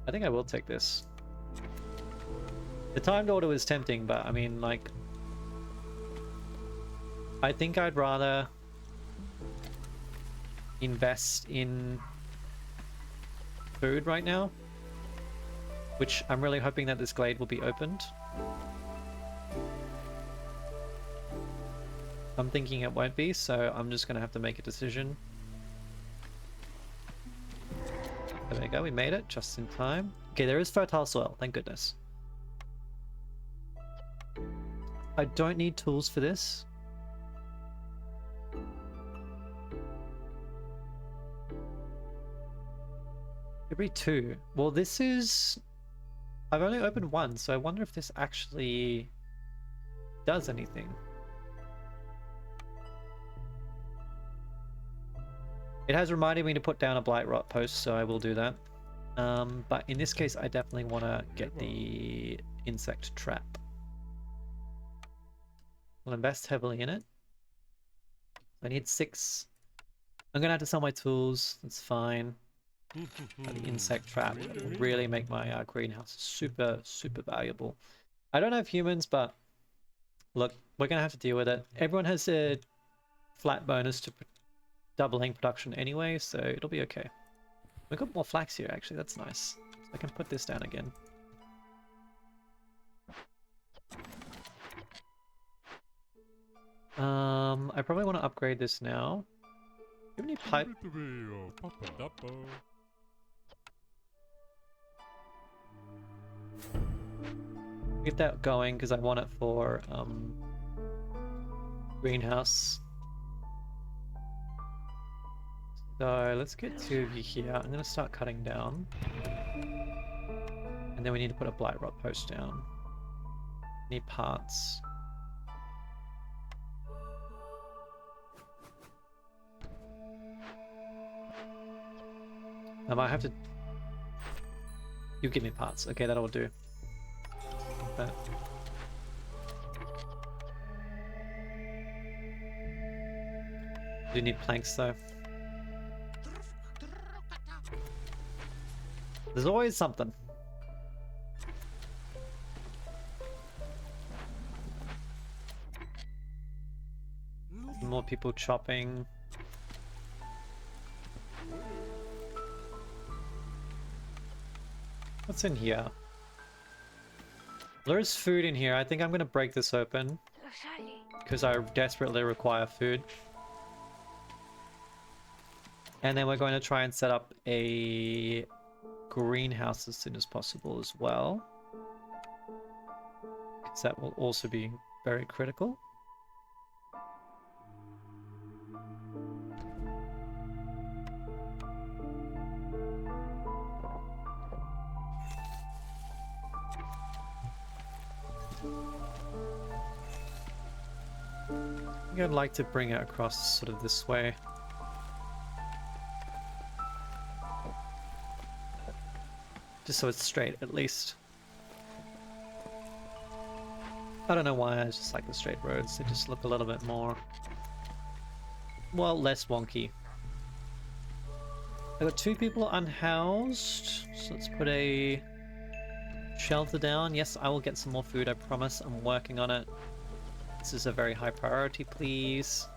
I think I will take this. The timed order was tempting, but I mean, like, I think I'd rather invest in food right now, which I'm really hoping that this glade will be opened. I'm thinking it won't be, so I'm just gonna have to make a decision. There we go, we made it just in time. Okay, there is fertile soil, thank goodness. I don't need tools for this. Every 2. Well, this is... I've only opened 1, so I wonder if this actually does anything. It has reminded me to put down a blight rot post, so I will do that. But in this case, I definitely want to get the insect trap. I'll invest heavily in it. I need 6. I'm going to have to sell my tools. That's fine. But the insect trap will really make my greenhouse super, super valuable. I don't have humans, but look, we're going to have to deal with it. Everyone has a flat bonus to doubling production anyway, so it'll be okay. We've got more flax here, actually. That's nice. So I can put this down again. I probably want to upgrade this now. Do you have any pipe? Get that going because I want it for greenhouse. So let's get 2 of you here. I'm gonna start cutting down. And then we need to put a blight rot post down. Need parts. I might have to... You give me parts. Okay, that'll do. Like that. Do need planks though. There's always something. More people chopping. What's in here? There's food in here. I think I'm gonna break this open because I desperately require food. And then we're going to try and set up a greenhouse as soon as possible as well, because that will also be very critical. I think I'd like to bring it across sort of this way. Just so it's straight, at least. I don't know why, I just like the straight roads. They just look a little bit more... well, less wonky. I've got 2 people unhoused, so let's put a shelter down. Yes, I will get some more food, I promise. I'm working on it. This is a very high priority, please.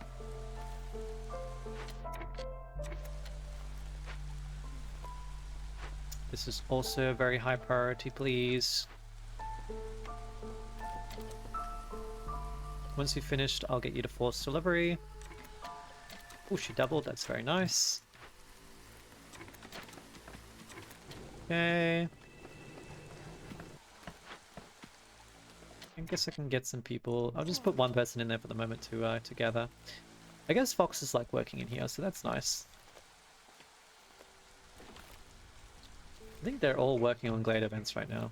This is also a very high priority, please. Once you've finished, I'll get you to forced delivery. Oh, she doubled. That's very nice. Okay. I guess I can get some people. I'll just put 1 person in there for the moment to gather. I guess foxes like working in here, so that's nice. I think they're all working on Glade events right now.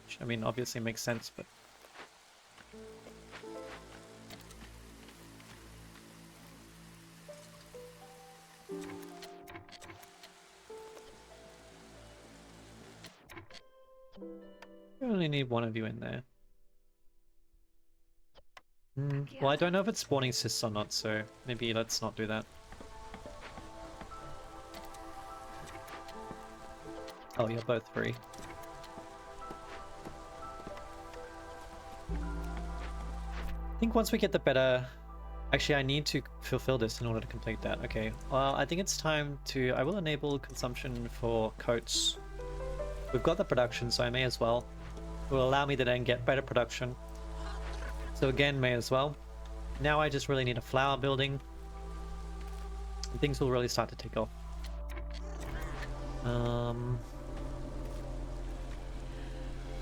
Which, I mean, obviously makes sense, but... I only need 1 of you in there. Well, I don't know if it's spawning cysts or not, so maybe let's not do that. Oh, you're both free. I think once we get the better... Actually, I need to fulfill this in order to complete that. Okay, well, I think it's time to... I will enable consumption for coats. We've got the production, so I may as well. It will allow me to then get better production. So again, may as well. Now I just really need a flower building. And things will really start to take off.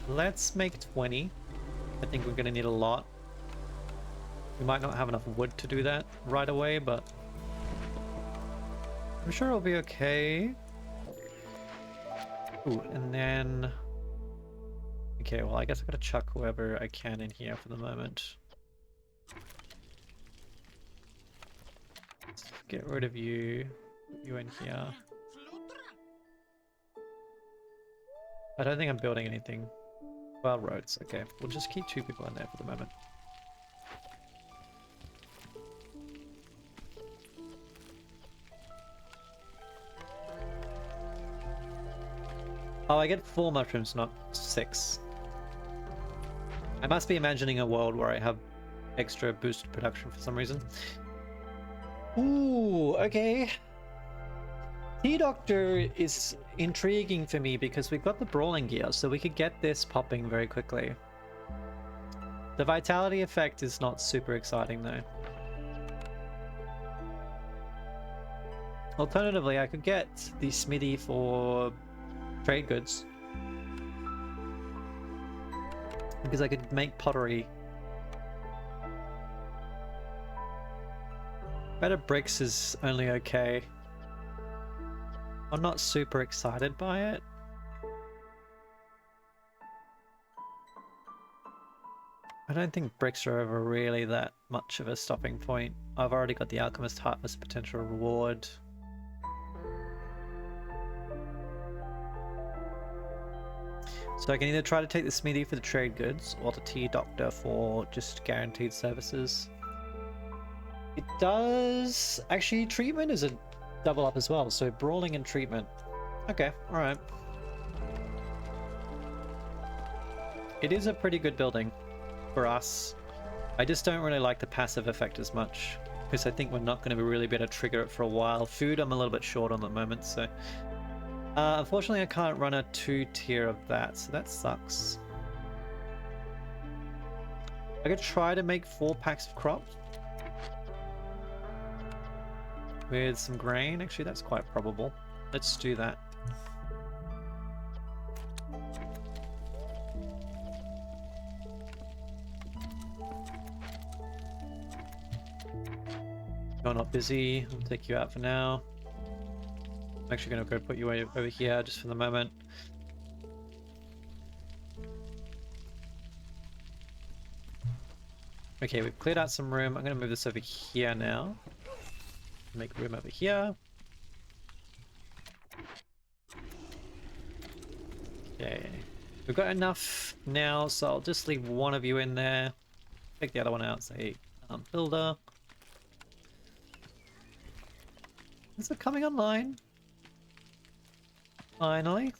Let's make 20. I think we're going to need a lot. We might not have enough wood to do that right away, but I'm sure it'll be okay. Ooh, and then... Okay, well, I guess I gotta chuck whoever I can in here for the moment. Let's get rid of you. Put you in here. I don't think I'm building anything. Well, roads. Okay, we'll just keep 2 people in there for the moment. Oh, I get 4 mushrooms, not 6. I must be imagining a world where I have extra boosted production for some reason. Ooh, okay. T-Doctor is intriguing for me because we've got the brawling gear, so we could get this popping very quickly. The vitality effect is not super exciting though. Alternatively, I could get the smithy for trade goods. because I could make pottery. Better bricks is only okay. I'm not super excited by it. I don't think bricks are ever really that much of a stopping point. I've already got the Alchemist Heart as a potential reward. So I can either try to take the Smithy for the trade goods or the Tea Doctor for just guaranteed services. It does... Actually, treatment is a double up as well, so brawling and treatment. Okay, alright. It is a pretty good building for us. I just don't really like the passive effect as much, because I think we're not going to really be able to trigger it for a while. Food I'm a little bit short on at the moment, so... unfortunately I can't run a 2-tier of that, so that sucks. I could try to make 4 packs of crop. With some grain, actually that's quite probable. Let's do that. You're not busy, I'll take you out for now. I'm actually going to go put you over here just for the moment. Okay, we've cleared out some room. I'm going to move this over here now. Make room over here. Okay. We've got enough now, so I'll just leave one of you in there. Take the other one out, say builder. Is it coming online? Finally.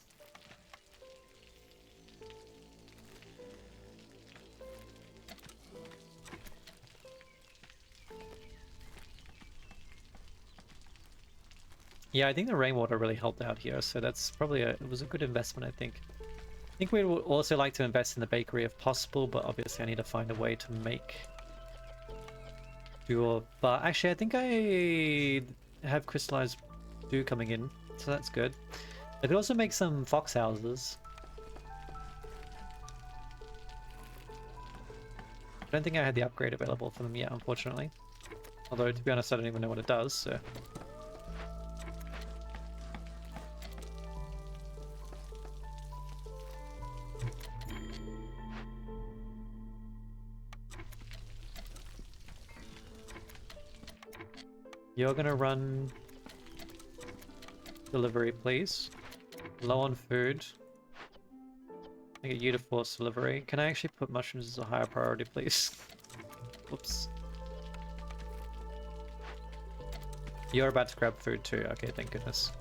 Yeah, I think the rainwater really helped out here, so that's probably it was a good investment, I think. I think we would also like to invest in the bakery if possible, but obviously I need to find a way to make fuel. But actually, I think I have crystallized dew coming in, so that's good. I could also make some fox houses. I don't think I had the upgrade available for them yet, unfortunately. Although, to be honest, I don't even know what it does, so... You're gonna run delivery, please. Low on food. I get you to force delivery. Can I actually put mushrooms as a higher priority, please? Whoops. You're about to grab food too. Okay, thank goodness.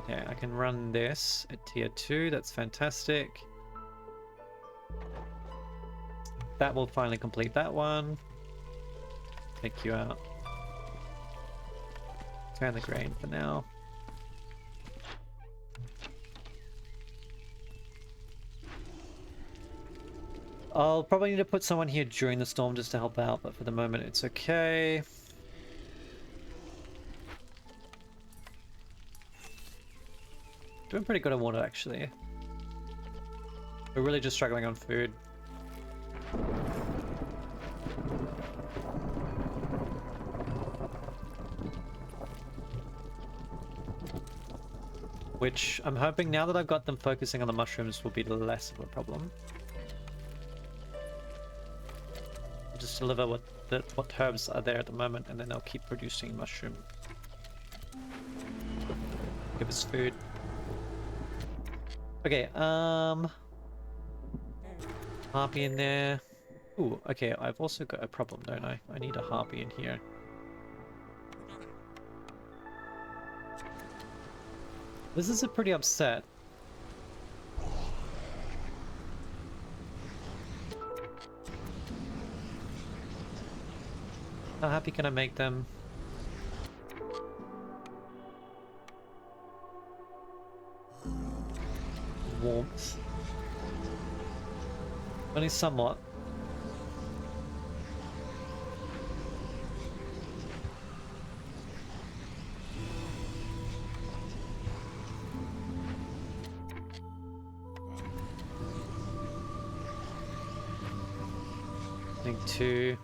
Okay, I can run this at tier 2. That's fantastic. That will finally complete that one. Take you out. Turn the grain for now. I'll probably need to put someone here during the storm just to help out, but for the moment it's okay. Doing pretty good on water, actually. We're really just struggling on food. Which I'm hoping now that I've got them focusing on the mushrooms will be less of a problem. I'll just deliver what herbs are there at the moment, and then they'll keep producing mushroom. Give us food. Okay, harpy in there. Ooh, okay, I've also got a problem, don't I? I need a harpy in here. This is a pretty upset. How happy can I make them? Warmth. Only somewhat. think 2.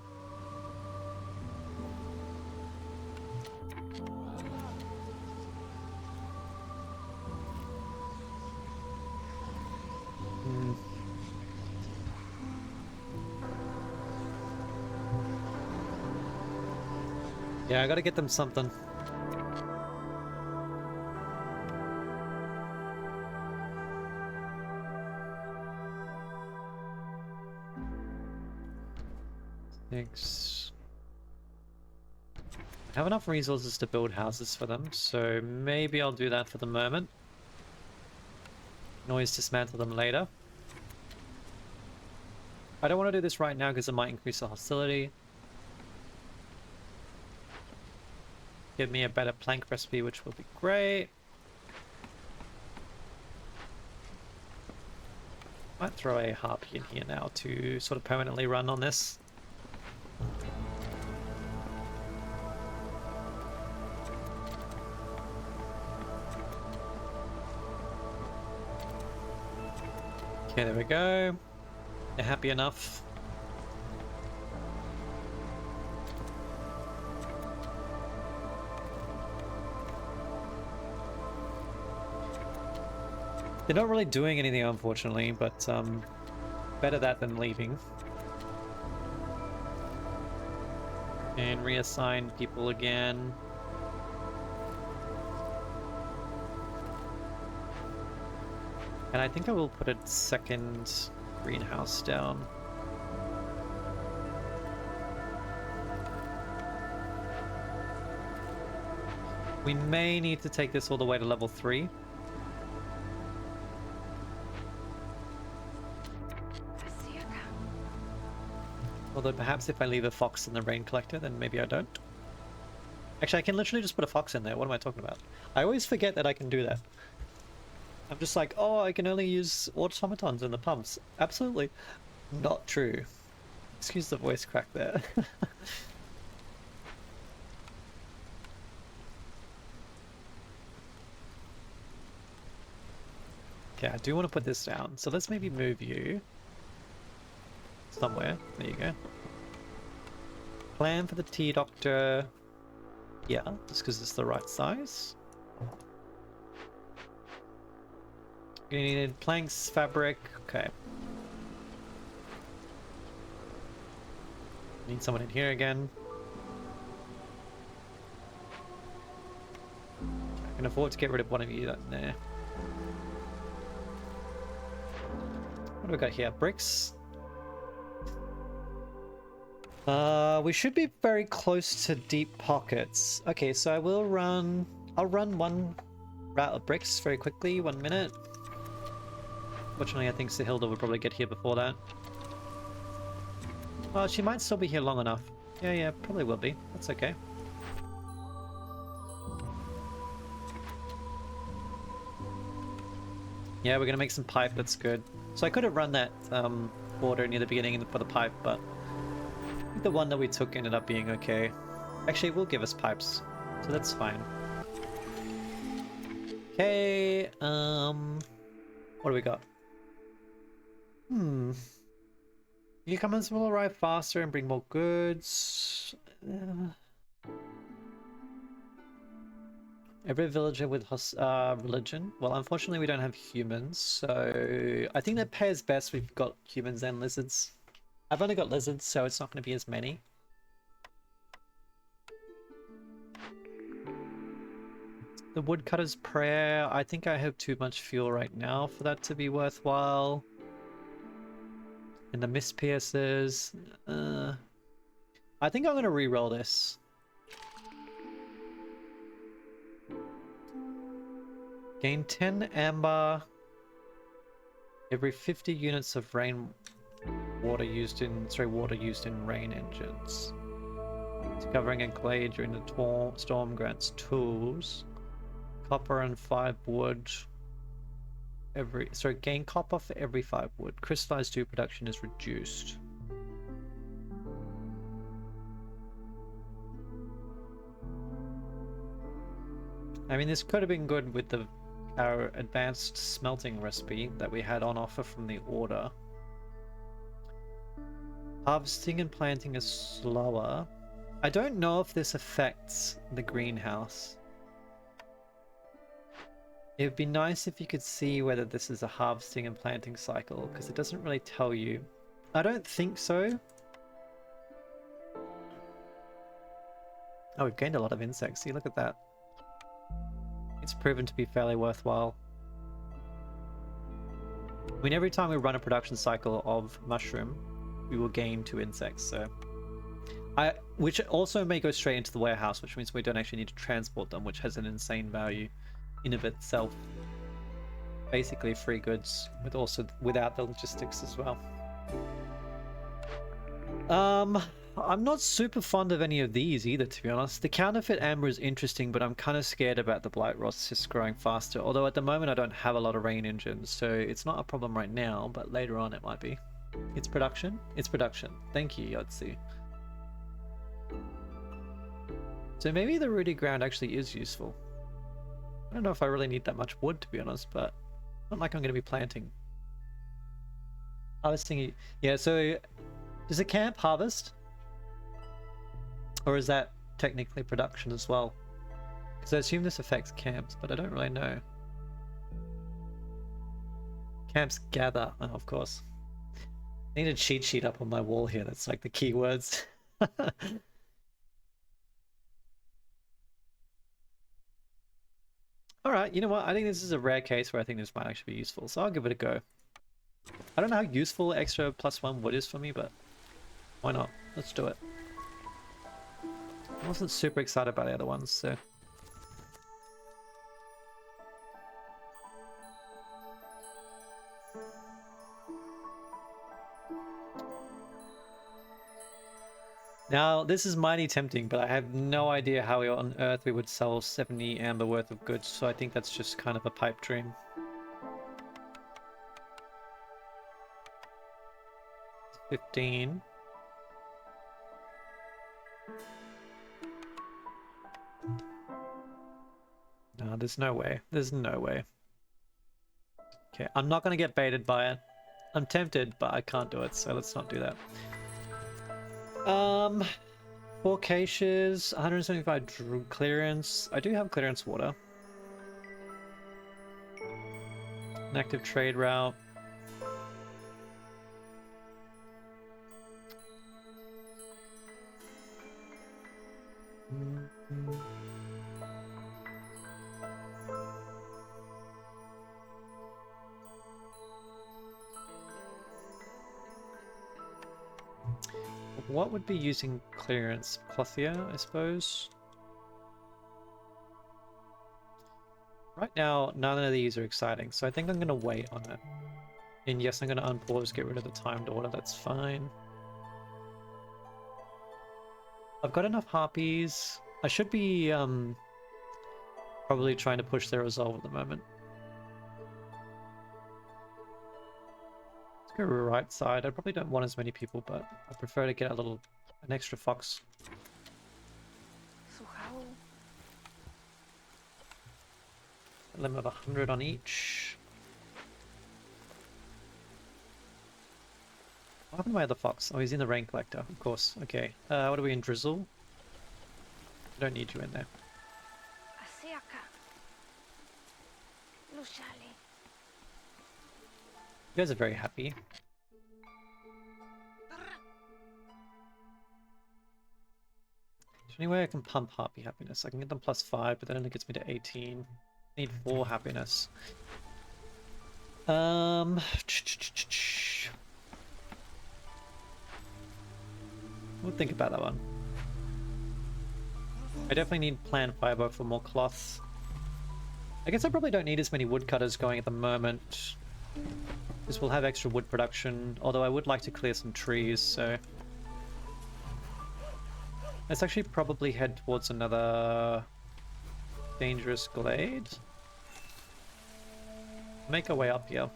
Yeah, I gotta get them something. Thanks. I have enough resources to build houses for them, so maybe I'll do that for the moment. Can always dismantle them later. I don't want to do this right now because it might increase the hostility. Give me a better plank recipe, which will be great. Might throw a harpy in here now to sort of permanently run on this. Okay, there we go. They're happy enough. They're not really doing anything, unfortunately, but better that than leaving. And reassign people again. And I think I will put a second greenhouse down. We may need to take this all the way to level 3. Although perhaps if I leave a fox in the rain collector, then maybe I don't. Actually, I can literally just put a fox in there. What am I talking about? I always forget that I can do that. I'm just like, oh, I can only use automatons in the pumps. Absolutely not true. Excuse the voice crack there. Okay, I do want to put this down. So let's maybe move you somewhere. There you go. Plan for the tea doctor. Yeah, just because it's the right size. You need planks, fabric. Okay. Need someone in here again. I can afford to get rid of one of you there. What do we got here? Bricks. We should be very close to deep pockets. Okay, so I'll run one route of bricks very quickly, 1 minute. Fortunately, I think Sahilda will probably get here before that. Well, she might still be here long enough. Yeah, probably will be. That's okay. Yeah, we're gonna make some pipe, that's good. So I could have run that order near the beginning for the pipe, but I think the one that we took ended up being okay. Actually, it will give us pipes, so that's fine. Okay, what do we got? Newcomers will arrive faster and bring more goods. Every villager with religion. Well, unfortunately, we don't have humans, so I think that pairs best. We've got humans and lizards. I've only got lizards, so it's not going to be as many. The woodcutter's prayer. I think I have too much fuel right now for that to be worthwhile. And the mist piercers. I think I'm going to re-roll this. Gain 10 amber every 50 units of water used in rain engines. Discovering a glade during the storm grants tools. Copper and 5 wood. Gain copper for every 5 wood. Crystallized dew production is reduced. I mean, this could have been good with our advanced smelting recipe that we had on offer from the order. Harvesting and planting is slower. I don't know if this affects the greenhouse. It would be nice if you could see whether this is a harvesting and planting cycle, because it doesn't really tell you. I don't think so. Oh, we've gained a lot of insects. See, look at that. It's proven to be fairly worthwhile. I mean, every time we run a production cycle of mushroom, we will gain 2 insects, so... which also may go straight into the warehouse, which means we don't actually need to transport them, which has an insane value in of itself. Basically free goods, with also without the logistics as well. I'm not super fond of any of these either, to be honest. The counterfeit amber is interesting, but I'm kind of scared about the blight rot just growing faster. Although at the moment I don't have a lot of rain engines, so it's not a problem right now, but later on it might be. It's production? It's production. Thank you, Yotsu. So maybe the rooty ground actually is useful. I don't know if I really need that much wood, to be honest, but not like I'm going to be planting. Harvesting... Yeah, so does a camp harvest? Or is that technically production as well? Because I assume this affects camps, but I don't really know. Camps gather, oh, of course. I need a cheat sheet up on my wall here, that's like the keywords. Alright, you know what? I think this is a rare case where I think this might actually be useful, so I'll give it a go. I don't know how useful extra +1 wood is for me, but why not? Let's do it. I wasn't super excited about the other ones, so... Now, this is mighty tempting, but I have no idea how on earth we would sell 70 amber worth of goods, so I think that's just kind of a pipe dream. $15. No, there's no way. There's no way. Okay, I'm not going to get baited by it. I'm tempted, but I can't do it, so let's not do that. 4 caches, 175 clearance. I do have clearance water. An active trade route. What would be using clearance? Clothia, I suppose? Right now, none of these are exciting, so I think I'm going to wait on it. And yes, I'm going to unpause, get rid of the timed order, that's fine. I've got enough harpies. I should be probably trying to push their resolve at the moment. Go right side. I probably don't want as many people, but I prefer to get an extra fox. A limit of 100 on each. What happened to my other fox? Oh, he's in the rain collector, of course. Okay. What are we in? Drizzle? I don't need you in there. You guys are very happy. Is there any way I can pump Harpy happiness? I can get them +5, but then it gets me to 18. I need 4 happiness. We'll think about that one. I definitely need plant fiber for more cloth. I guess I probably don't need as many woodcutters going at the moment. Because we'll have extra wood production, although I would like to clear some trees, so... Let's actually probably head towards another dangerous glade. Make our way up here.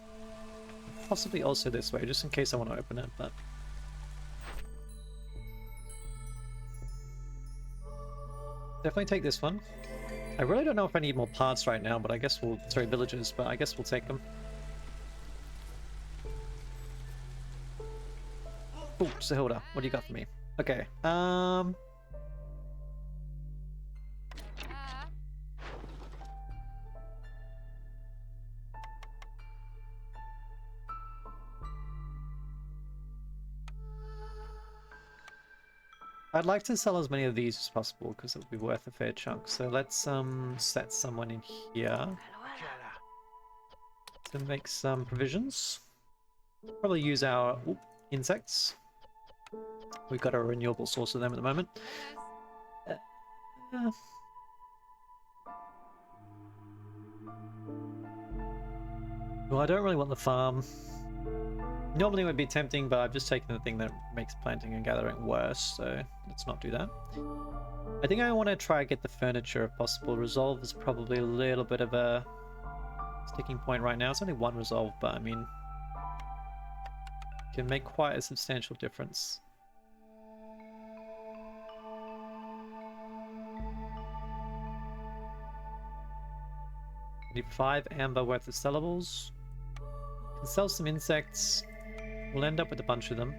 Possibly also this way, just in case I want to open it, but... Definitely take this one. I really don't know if I need more parts right now, but I guess we'll... Sorry, villagers, but I guess we'll take them. Oh, Sahilda, what do you got for me? Okay, I'd like to sell as many of these as possible because it would be worth a fair chunk. So let's set someone in here to make some provisions. Probably use our insects. We've got a renewable source of them at the moment. Well, I don't really want the farm. Normally it would be tempting, but I've just taken the thing that makes planting and gathering worse, so let's not do that. I think I want to try and get the furniture if possible. Resolve is probably a little bit of a sticking point right now. It's only one resolve, but I mean, can make quite a substantial difference. Need 5 amber worth of sellables. Can sell some insects. We'll end up with a bunch of them.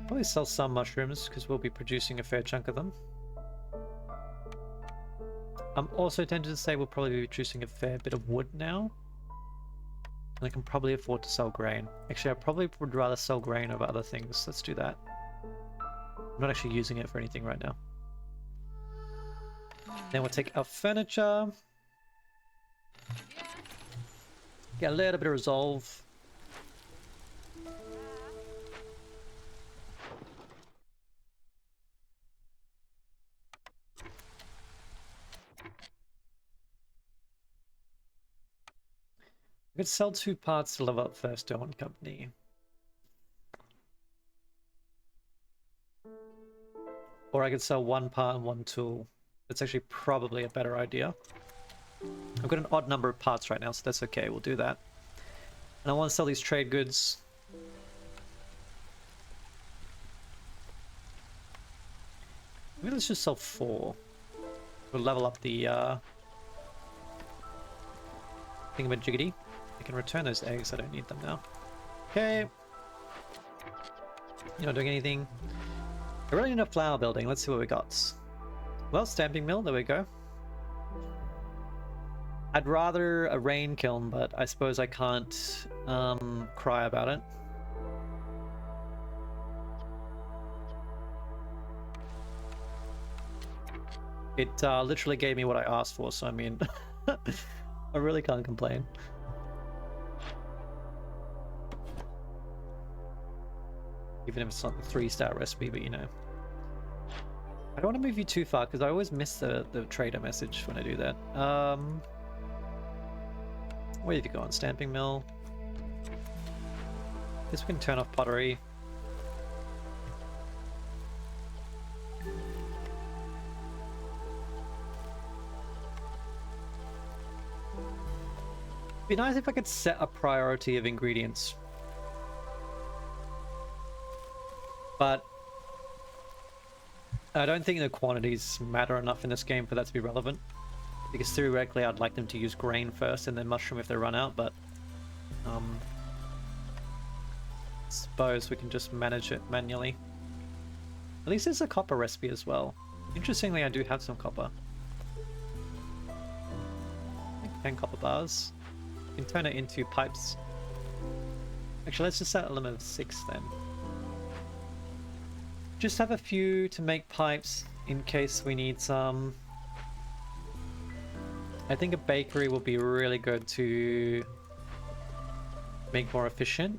Probably sell some mushrooms because we'll be producing a fair chunk of them. I'm also tempted to say we'll probably be producing a fair bit of wood now. And I can probably afford to sell grain. Actually, I probably would rather sell grain over other things. Let's do that. I'm not actually using it for anything right now. Then we'll take our furniture. Get a little bit of resolve. I could sell 2 parts to level up first to one company. Or I could sell 1 part and 1 tool. That's actually probably a better idea. I've got an odd number of parts right now, so that's okay, we'll do that. And I want to sell these trade goods. Maybe let's just sell 4. We'll level up the thingamajiggy. I can return those eggs, I don't need them now. Okay. You're not doing anything. I really need a flower building, let's see what we got. Well, stamping mill, there we go. I'd rather a rain kiln, but I suppose I can't cry about it. It literally gave me what I asked for, so I mean, I really can't complain. Even if it's not the 3-star recipe, but you know. I don't want to move you too far because I always miss the trader message when I do that. Where have you gone? Stamping mill. Guess we can turn off pottery. It'd be nice if I could set a priority of ingredients. But I don't think the quantities matter enough in this game for that to be relevant. Because theoretically I'd like them to use grain first and then mushroom if they run out, but I suppose we can just manage it manually. At least there's a copper recipe as well. Interestingly, I do have some copper. 10 copper bars. You can turn it into pipes. Actually, let's just set a limit of 6 then. Just have a few to make pipes in case we need some. I think a bakery will be really good to make more efficient.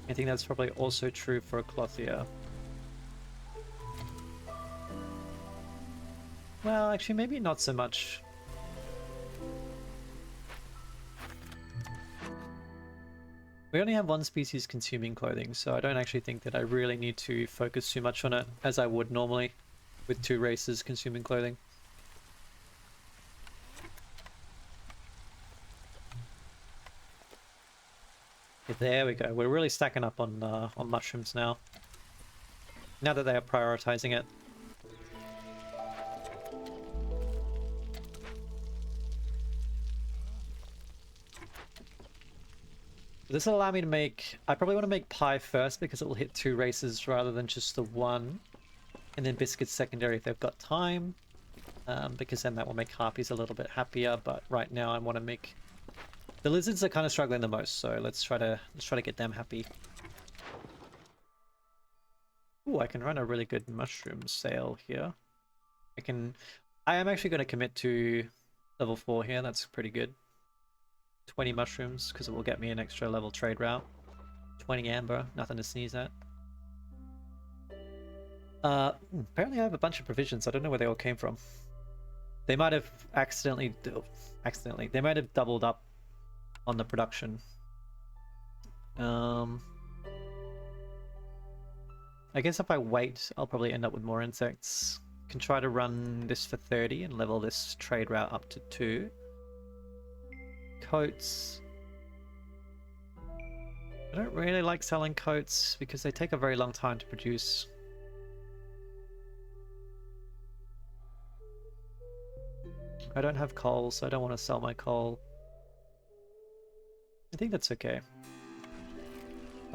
I think that's probably also true for a clothier. Well, actually, maybe not so much. We only have 1 species consuming clothing, so I don't actually think that I really need to focus too much on it as I would normally with 2 races consuming clothing. Yeah, there we go. We're really stacking up on mushrooms now. Now that they are prioritizing it. This will allow me to make... I probably want to make pie first because it will hit 2 races rather than just the one. And then biscuits secondary if they've got time. Because then that will make harpies a little bit happier. But right now I want to make... The lizards are kind of struggling the most, so let's try to get them happy. Ooh, I can run a really good mushroom sale here. I am actually going to commit to level 4 here. That's pretty good. 20 mushrooms, because it will get me an extra level trade route. 20 amber, nothing to sneeze at. Apparently I have a bunch of provisions. I don't know where they all came from. They might have accidentally, they might have doubled up on the production. I guess if I wait, I'll probably end up with more insects. Can try to run this for 30 and level this trade route up to 2. Coats. I don't really like selling coats because they take a very long time to produce. I don't have coal, so I don't want to sell my coal. I think that's okay.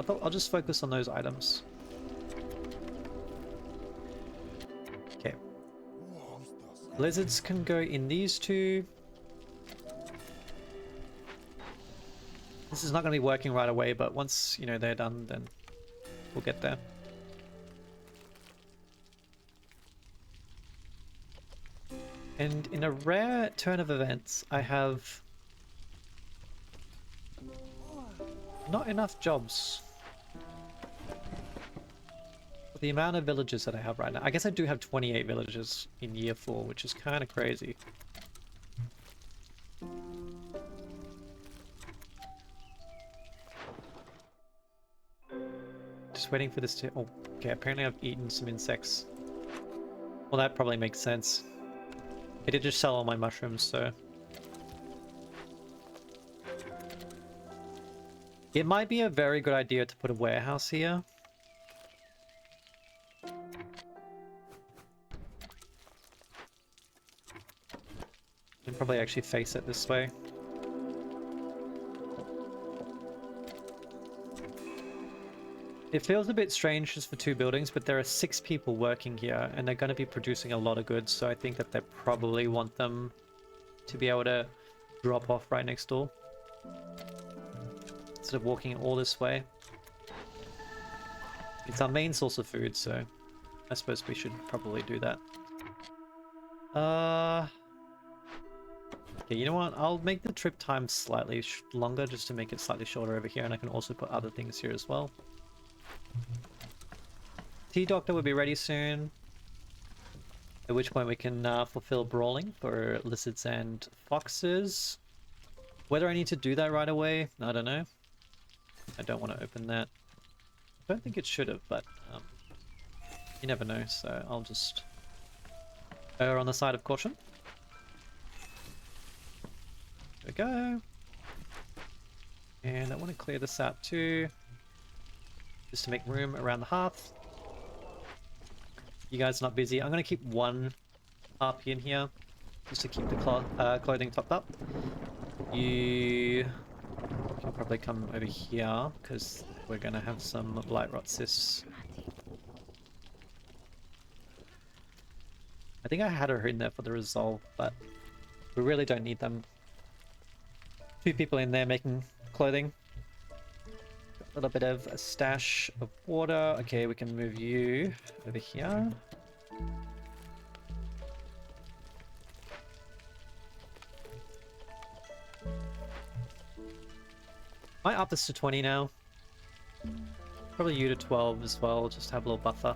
I'll just focus on those items. Okay. Lizards can go in these 2. This is not going to be working right away, but once, you know, they're done, then we'll get there. And in a rare turn of events, I have not enough jobs for the amount of villages that I have right now. I guess I do have 28 villages in year 4, which is kind of crazy. Just waiting for this to... Oh, okay, apparently I've eaten some insects. Well, that probably makes sense. I did just sell all my mushrooms, so... It might be a very good idea to put a warehouse here. And probably actually face it this way. It feels a bit strange just for 2 buildings, but there are 6 people working here, and they're going to be producing a lot of goods, so I think that they probably want them to be able to drop off right next door. Instead of walking all this way. It's our main source of food, so I suppose we should probably do that. Okay, you know what? I'll make the trip time slightly longer just to make it slightly shorter over here, and I can also put other things here as well. Tea Doctor will be ready soon, at which point we can fulfill brawling for lizards and foxes. Whether I need to do that right away, I don't know. I don't want to open that. I don't think it should have, but you never know, so I'll just err on the side of caution. There we go. And I want to clear this out too, just to make room around the hearth. You guys are not busy. I'm going to keep 1 harpy in here, just to keep the clothing topped up. You can probably come over here, because we're going to have some blight rot cysts. I think I had her in there for the resolve, but we really don't need them. 2 people in there making clothing. A little bit of a stash of water. Okay, we can move you over here. Might up this to 20 now. Probably you to 12 as well, just to have a little buffer.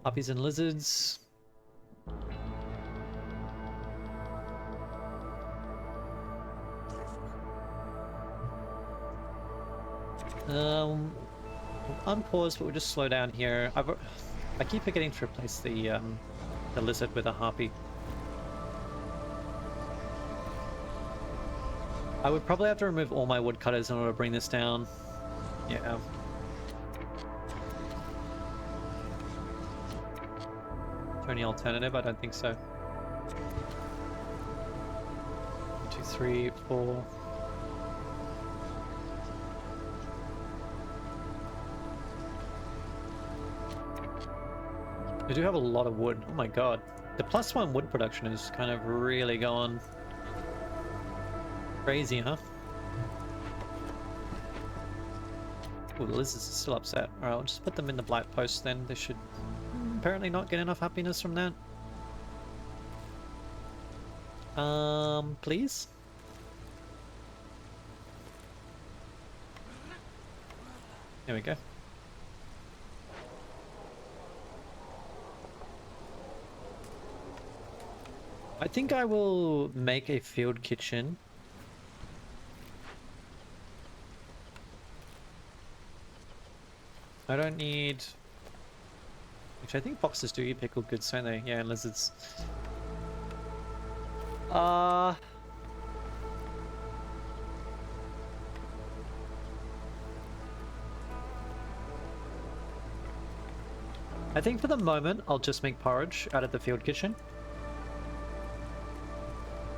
Puppies and lizards. Unpause, but we'll just slow down here. I keep forgetting to replace the lizard with a harpy. I would probably have to remove all my woodcutters in order to bring this down. Yeah. any alternative? I don't think so. 1, 2, 3, 4. We do have a lot of wood. Oh my god. The +1 wood production is kind of really going crazy, huh? Ooh, the lizards are still upset. Alright, I'll just put them in the blight post then. They should apparently not get enough happiness from that. Please? There we go. I think I will make a field kitchen. I don't need... Which I think foxes do eat pickled goods, don't they? Yeah, and lizards. I think for the moment, I'll just make porridge out of the field kitchen.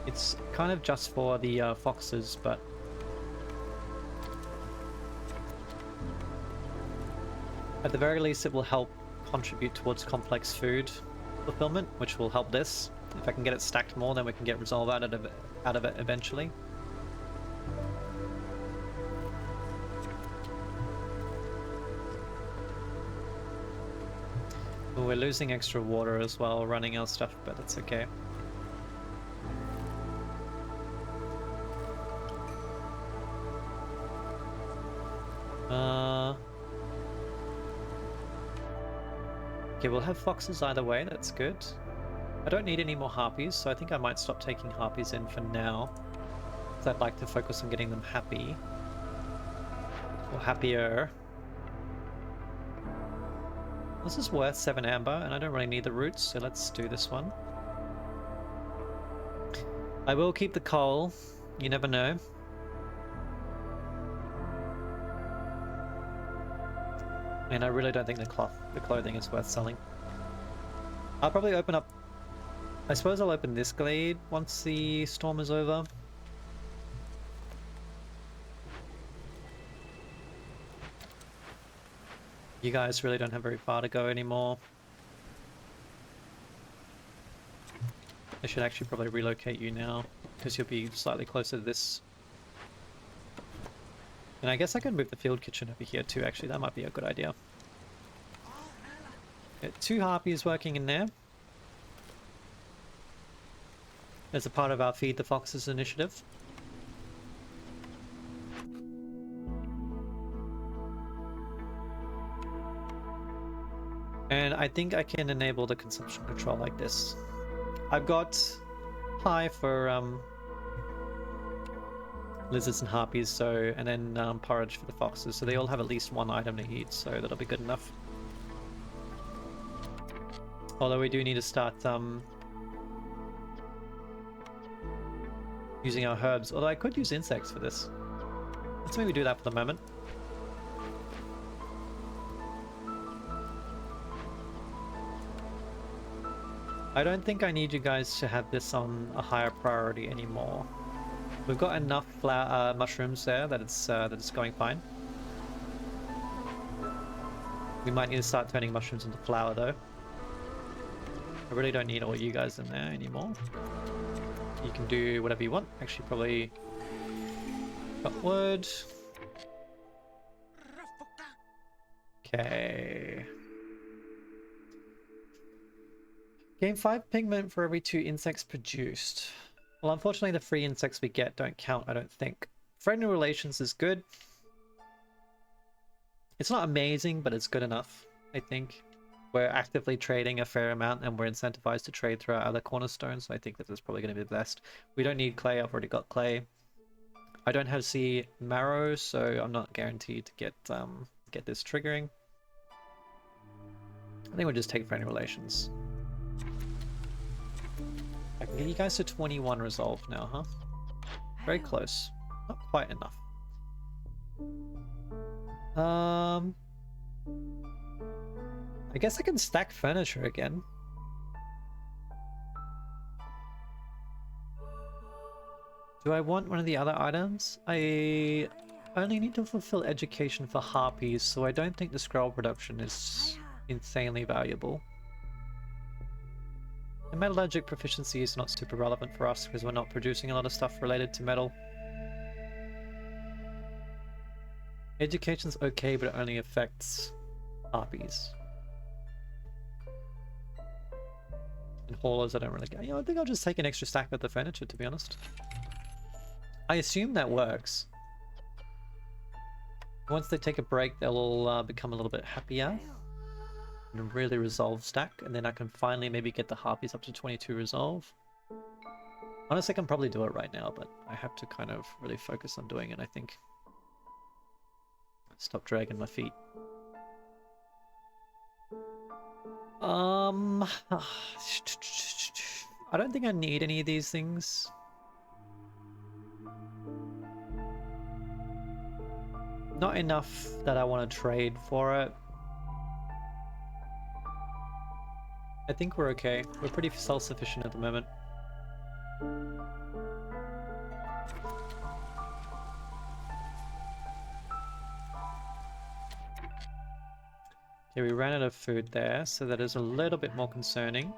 It's kind of just for the foxes, but... At the very least, it will help contribute towards complex food fulfillment, which will help this. If I can get it stacked more, then we can get resolve out of it eventually. Well, we're losing extra water as well, running our stuff, but that's okay. Okay, we'll have foxes either way, that's good. I don't need any more harpies, so I think I might stop taking harpies in for now. Because I'd like to focus on getting them happy. Or happier. This is worth 7 amber, and I don't really need the roots, so let's do this one. I will keep the coal, you never know. And I really don't think the clothing is worth selling. I'll probably open up... I suppose I'll open this glade once the storm is over. You guys really don't have very far to go anymore. I should actually probably relocate you now, because you'll be slightly closer to this. And I guess I can move the field kitchen over here too, actually. That might be a good idea. Get 2 harpies working in there. As a part of our Feed the Foxes initiative. And I think I can enable the consumption control like this. I've got high for lizards and harpies, so, and then porridge for the foxes, so they all have at least 1 item to eat, so that'll be good enough. Although we do need to start using our herbs, although I could use insects for this. Let's maybe do that for the moment. I don't think I need you guys to have this on a higher priority anymore. We've got enough mushrooms there that it's going fine. We might need to start turning mushrooms into flour though. I really don't need all you guys in there anymore. You can do whatever you want. Actually, probably got wood. Okay. Gain 5 pigment for every 2 insects produced. Well, unfortunately, the free insects we get don't count, I don't think. Friendly relations is good. It's not amazing, but it's good enough, I think. We're actively trading a fair amount, and we're incentivized to trade through our other cornerstones, so I think that that's probably going to be the best. We don't need clay, I've already got clay. I don't have sea marrow, so I'm not guaranteed to get this triggering. I think we'll just take friendly relations. I can get you guys to 21 resolve now, huh? Very close. Not quite enough. I guess I can stack furniture again. Do I want one of the other items? I only need to fulfill education for harpies, so I don't think the scroll production is insanely valuable. And metallurgic proficiency is not super relevant for us because we're not producing a lot of stuff related to metal. Education's okay, but it only affects harpies. And haulers I don't really get. You know, I think I'll just take an extra stack of the furniture, to be honest. I assume that works. Once they take a break, they'll all become a little bit happier. And really resolve stack, and then I can finally maybe get the harpies up to 22 resolve. Honestly, I can probably do it right now, but I have to kind of really focus on doing it, I think. Stop dragging my feet. I don't think I need any of these things. Not enough that I want to trade for it. I think we're okay. We're pretty self-sufficient at the moment. Okay, we ran out of food there, so that is a little bit more concerning.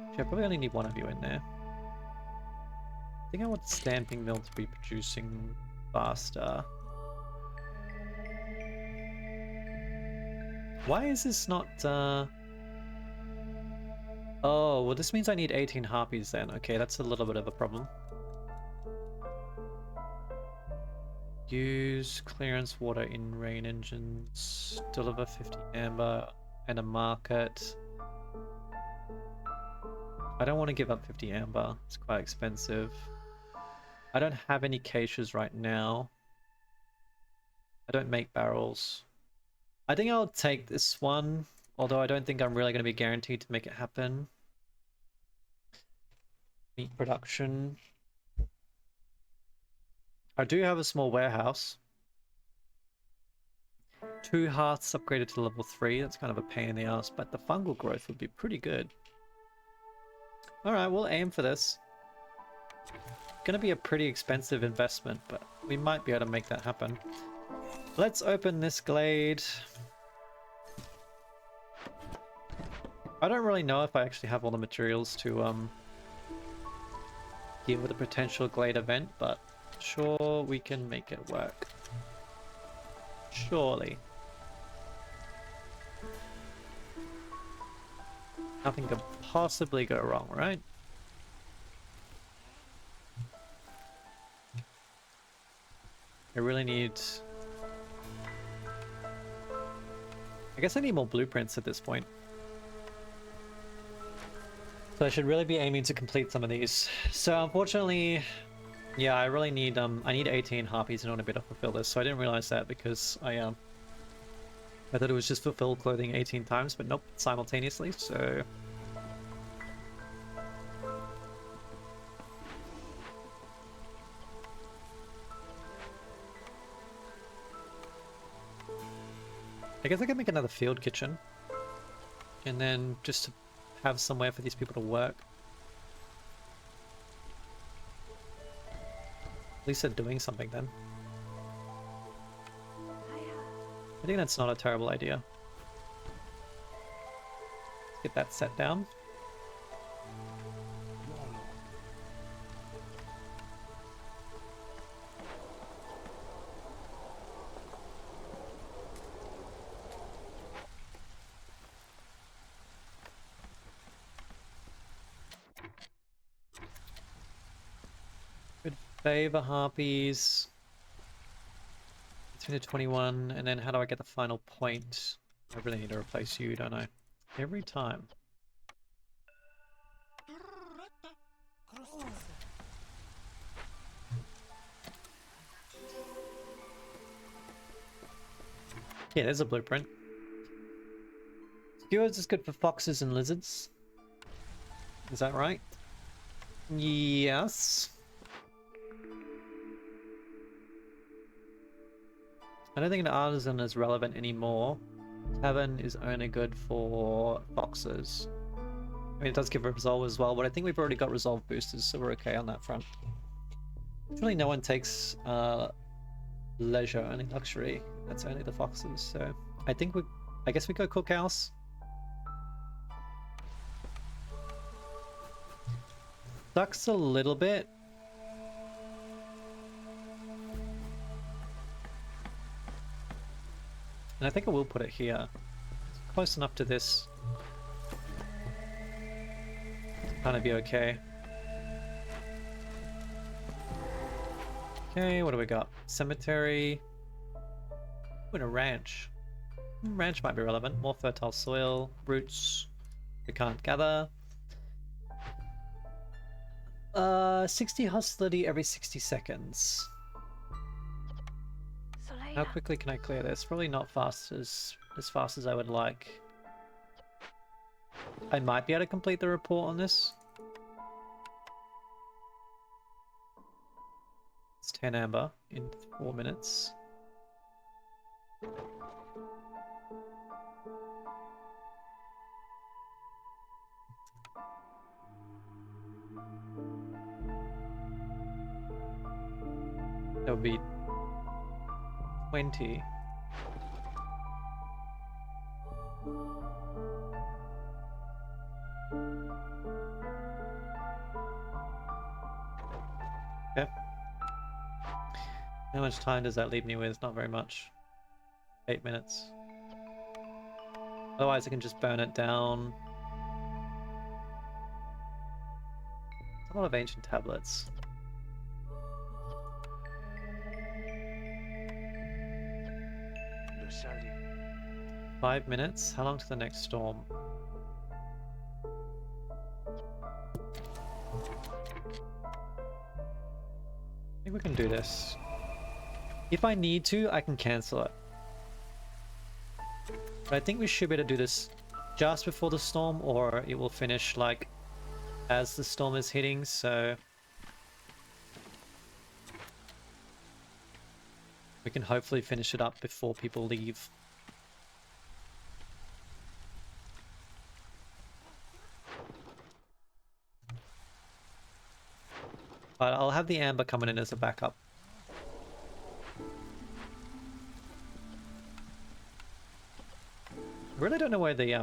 Actually, I probably only need one of you in there. I think I want the stamping mill to be producing faster. Why is this not, Oh, well this means I need 18 harpies then. Okay, that's a little bit of a problem. Use clearance water in rain engines. Deliver 50 amber and a market. I don't want to give up 50 amber. It's quite expensive. I don't have any caches right now. I don't make barrels. I think I'll take this one, although I don't think I'm really going to be guaranteed to make it happen. Meat production. I do have a small warehouse. 2 hearts upgraded to level 3. That's kind of a pain in the ass, but the fungal growth would be pretty good. Alright, we'll aim for this. Gonna be a pretty expensive investment, but we might be able to make that happen. Let's open this glade. I don't really know if I actually have all the materials to deal with a potential glade event, but sure we can make it work. Surely. Nothing could possibly go wrong, right? I really need... I guess I need more blueprints at this point. So I should really be aiming to complete some of these. So unfortunately, yeah, I really need I need 18 harpies in order to be able to fulfill this. So I didn't realize that because I thought it was just fulfill clothing 18 times, but nope, simultaneously. So I guess I can make another field kitchen, and then just to have somewhere for these people to work. At least they're doing something then. I think that's not a terrible idea. Let's get that set down. Favor harpies. 3 to 21, and then how do I get the final point? I really need to replace you, don't I? Every time. Yeah, there's a blueprint. Skewers is good for foxes and lizards. Is that right? Yes. I don't think an artisan is relevant anymore. Tavern is only good for boxes. I mean, it does give resolve as well, but I think we've already got resolve boosters, so we're okay on that front. Actually, no one takes leisure, only luxury. That's only the foxes. So I think I guess we go cookhouse. Sucks a little bit. And I think I will put it here. It's close enough to this. Kind of be okay. Okay, what do we got? Cemetery. Ooh, and a ranch. Ranch might be relevant. More fertile soil. Roots. We can't gather. 60 hostility every 60 seconds. How quickly can I clear this? Probably not as fast as I would like. I might be able to complete the report on this. It's 10 amber in 4 minutes. That would be 20. Okay. How much time does that leave me with? Not very much. 8 minutes. Otherwise I can just burn it down. A lot of ancient tablets. Lusali. 5 minutes? How long to the next storm? I think we can do this. If I need to, I can cancel it. But I think we should be able to do this just before the storm, or it will finish like as the storm is hitting, so we can hopefully finish it up before people leave. But I'll have the amber coming in as a backup. I really don't know where the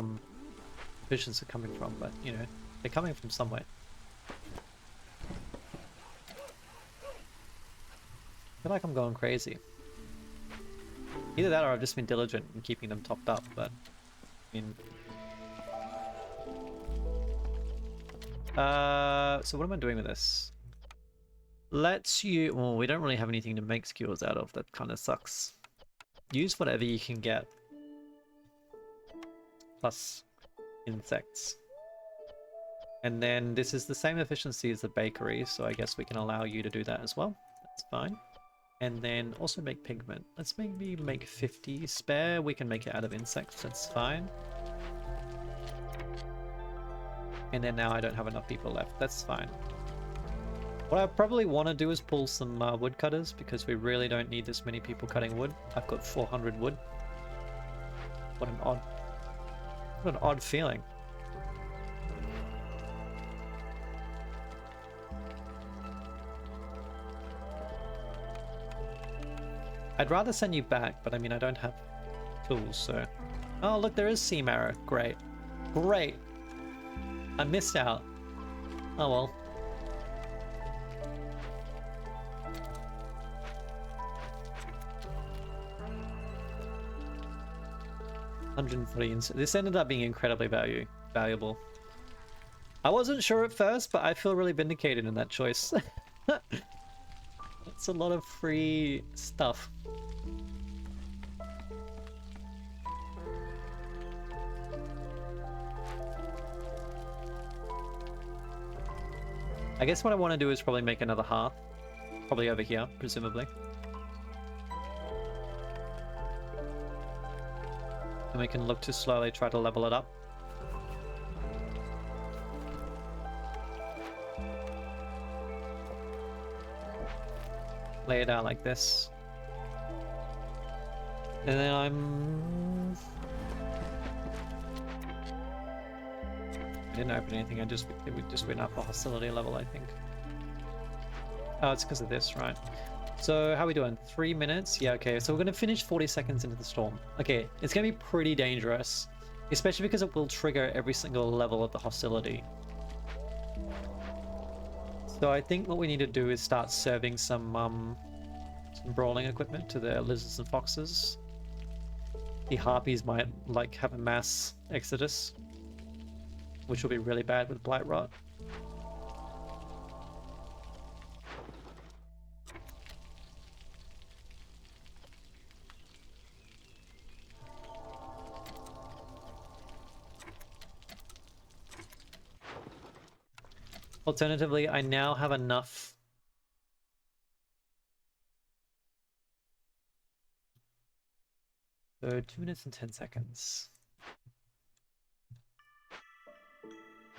visions are coming from, but you know, they're coming from somewhere. I feel like I'm going crazy. Either that or I've just been diligent in keeping them topped up, but I mean... so what am I doing with this? Well, we don't really have anything to make skewers out of. That kind of sucks. Use whatever you can get. Plus insects. And then this is the same efficiency as the bakery, so I guess we can allow you to do that as well. That's fine. And then also make pigment. Let's maybe make 50 spare. We can make it out of insects, that's fine. And then now I don't have enough people left, that's fine. What I probably want to do is pull some woodcutters, because we really don't need this many people cutting wood. I've got 400 wood. What an odd feeling. I'd rather send you back, but I mean, I don't have tools, so... Oh, look, there is Sea Marrow. Great. Great! I missed out. Oh well. This ended up being incredibly valuable. I wasn't sure at first, but I feel really vindicated in that choice. It's a lot of free stuff. I guess what I want to do is probably make another hearth. Probably over here, presumably. And we can look to slowly try to level it up. Lay it out like this. And then I didn't open anything, we just went up a hostility level, I think. Oh, it's because of this, right? So how are we doing? 3 minutes? Yeah, okay. So we're going to finish 40 seconds into the storm. Okay, it's going to be pretty dangerous, especially because it will trigger every single level of the hostility. So I think what we need to do is start serving some brawling equipment to the lizards and foxes. The harpies might like have a mass exodus, which will be really bad with blight rot. Alternatively, I now have enough. So 2 minutes and 10 seconds.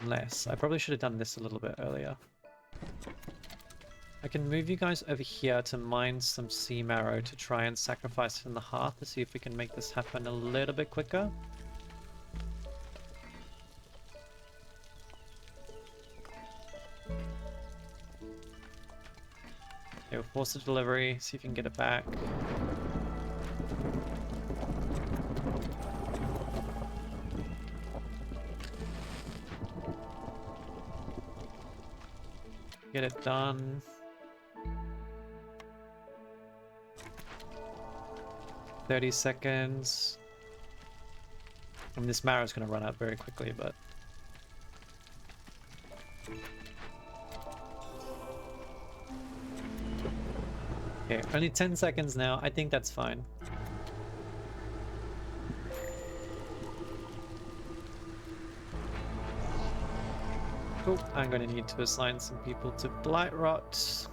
Less. I probably should have done this a little bit earlier. I can move you guys over here to mine some sea marrow to try and sacrifice it in the hearth to see if we can make this happen a little bit quicker. Okay, we'll force the delivery, see if you can get it back. Get it done. 30 seconds. I mean, this marrow's going to run out very quickly, but... Okay, only 10 seconds now. I think that's fine. Oh, I'm going to need to assign some people to blight rot.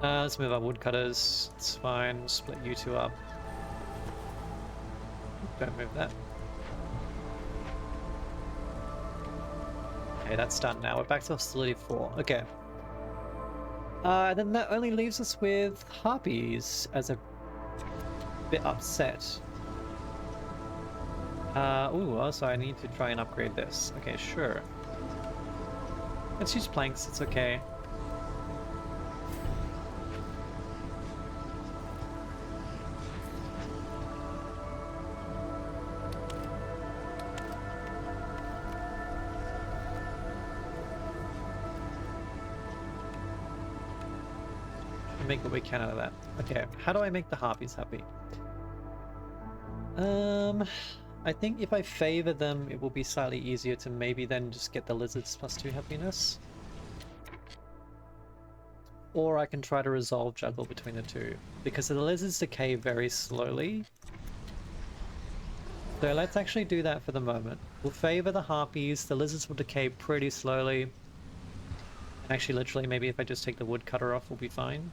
Let's move our woodcutters. It's fine. We'll split you two up. Don't move that. Okay, that's done now. We're back to hostility 4. Okay. Then that only leaves us with harpies as a bit upset. Ooh, also I need to try and upgrade this. Okay, sure. Let's use planks, it's okay. Make what we can out of that. Okay, how do I make the harpies happy? I think if I favor them, it will be slightly easier to maybe then just get the lizards +2 happiness. Or I can try to resolve juggle between the two, because the lizards decay very slowly. So let's actually do that for the moment. We'll favor the harpies, the lizards will decay pretty slowly. And actually, literally, maybe if I just take the woodcutter off, we'll be fine.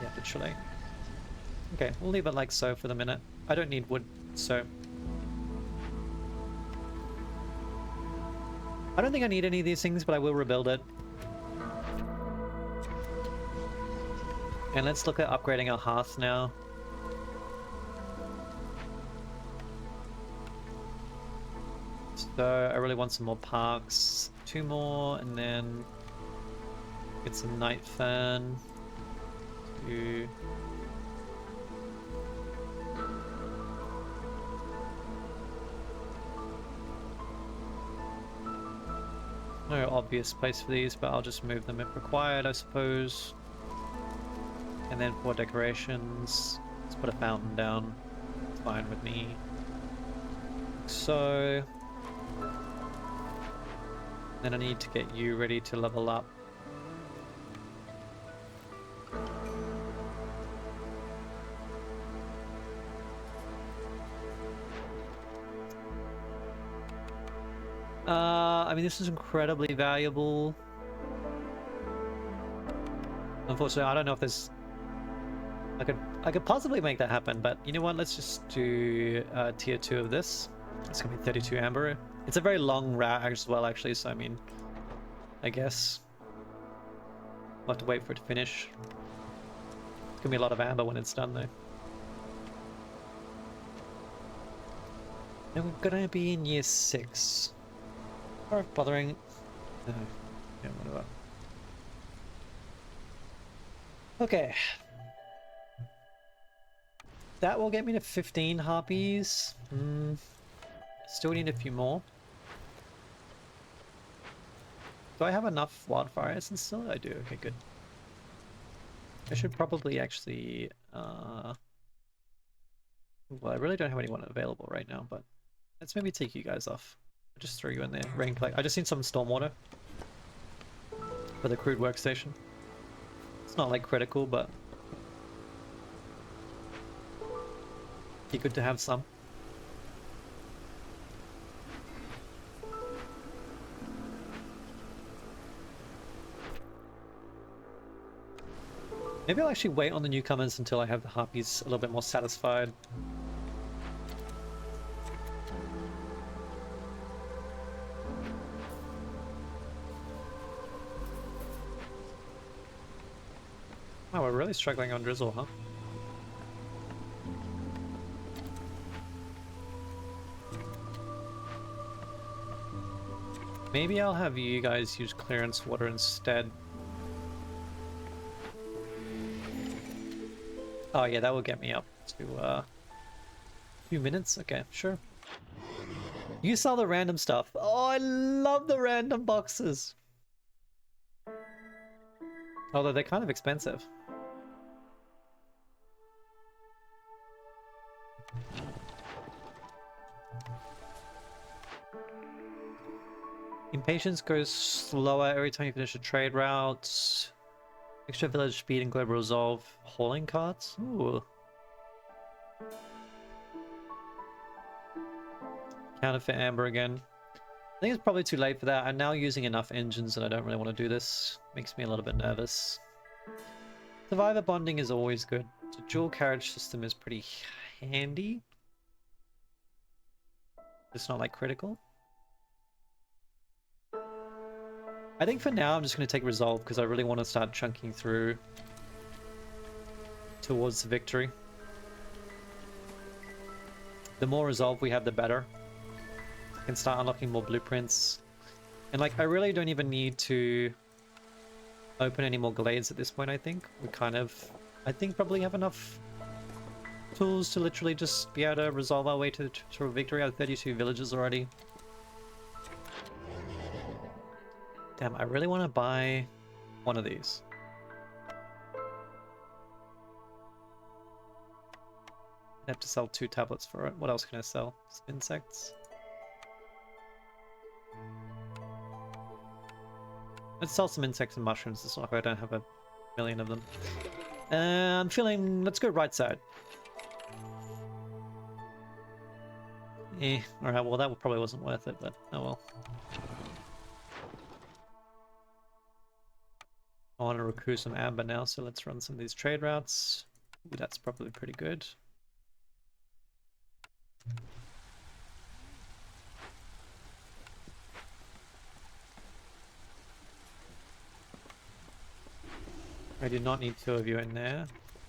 Yeah, literally. Okay, we'll leave it like so for the minute. I don't need wood, so... I don't think I need any of these things, but I will rebuild it. And let's look at upgrading our hearth now. So, I really want some more parks. 2 more, and then... get some night fern. 2... No obvious place for these, but I'll just move them if required, I suppose. And then for decorations, let's put a fountain down. It's fine with me. So... then I need to get you ready to level up. I mean, this is incredibly valuable. Unfortunately, I don't know if there's... I could possibly make that happen, but you know what? Let's just do tier 2 of this. It's gonna be 32 amber. It's a very long route as well, actually, so I mean... I guess... we'll have to wait for it to finish. It's gonna be a lot of amber when it's done, though. And we're gonna be in year 6. Or bothering... No. Yeah, whatever. Okay. That will get me to 15 harpies. Still need a few more. Do I have enough wildfire essence still? I do. Okay, good. I should probably actually... Well, I really don't have anyone available right now, but let's maybe take you guys off. I'll just throw you in there. Rain collect. I just need some stormwater for the crude workstation. It's not like critical, but be good to have some. Maybe I'll actually wait on the newcomers until I have the harpies a little bit more satisfied. Oh, we're really struggling on drizzle, huh? Maybe I'll have you guys use clearance water instead. Oh yeah, that will get me up to a few minutes. Okay, sure. You saw the random stuff. Oh, I love the random boxes. Although they're kind of expensive. Impatience goes slower every time you finish a trade route. Extra village speed and global resolve hauling carts. Ooh. Counterfeit amber again. I think it's probably too late for that. I'm now using enough engines and I don't really want to do this. Makes me a little bit nervous. Survivor bonding is always good. The dual carriage system is pretty handy. It's not like critical. I think for now I'm just going to take resolve because I really want to start chunking through towards victory. The more resolve we have, the better. I can start unlocking more blueprints. And like, I really don't even need to open any more glades at this point, I think. We kind of, I think, probably have enough tools to literally just be able to resolve our way to victory. I have 32 villages already. Damn, I really want to buy one of these. I have to sell 2 tablets for it. What else can I sell? Some insects. Let's sell some insects and mushrooms. It's not like I don't have a million of them. I'm feeling... Let's go right side. Alright, well that probably wasn't worth it, but oh well. I want to recruit some amber now, so let's run some of these trade routes. Ooh, that's probably pretty good. I do not need 2 of you in there.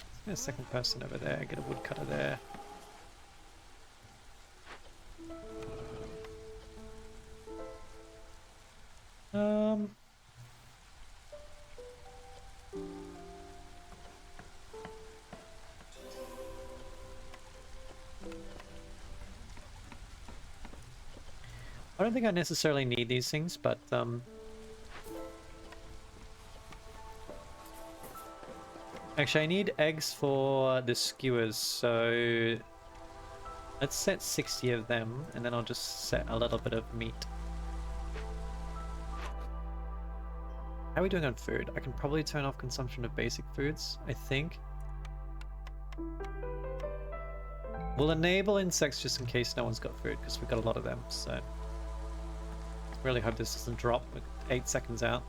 Let's get a second person over there, get a woodcutter there. I don't think I necessarily need these things, but actually I need eggs for the skewers, so let's set 60 of them, and then I'll just set a little bit of meat. How are we doing on food? I can probably turn off consumption of basic foods, I think. We'll enable insects just in case no one's got food, because we've got a lot of them, so... Really hope this doesn't drop with 8 seconds out.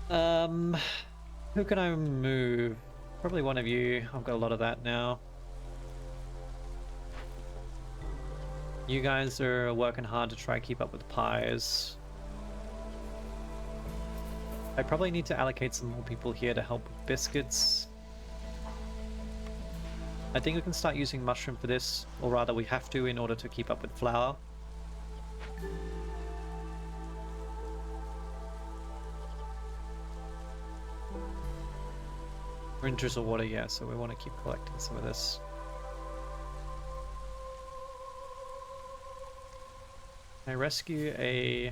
Who can I move? Probably one of you. I've got a lot of that now. You guys are working hard to try to keep up with pies. I probably need to allocate some more people here to help with biscuits. I think we can start using mushroom for this, or rather we have to in order to keep up with flour. Rangers of water, yeah, so we want to keep collecting some of this. I rescue a...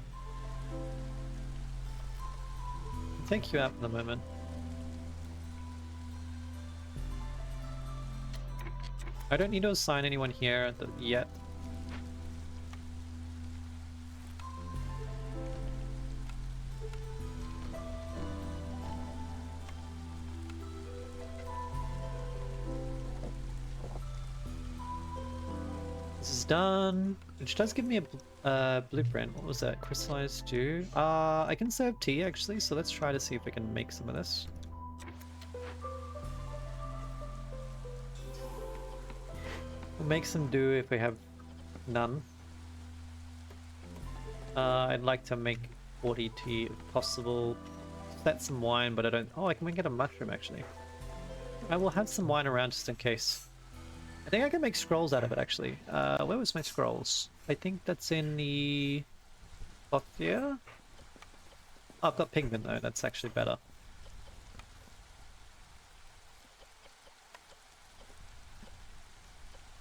I'll take you out for the moment. I don't need to assign anyone here yet. This is done, which does give me a blueprint. What was that? Crystallized dew? I can serve tea actually, so let's try to see if we can make some of this. We'll make some dew if we have none. I'd like to make 40 tea if possible. Set some wine, but I don't... Oh, I can get a mushroom actually. I will have some wine around just in case. I think I can make scrolls out of it actually. Where was my scrolls? I think that's in the... Utopia? Oh, I've got pigment though, that's actually better.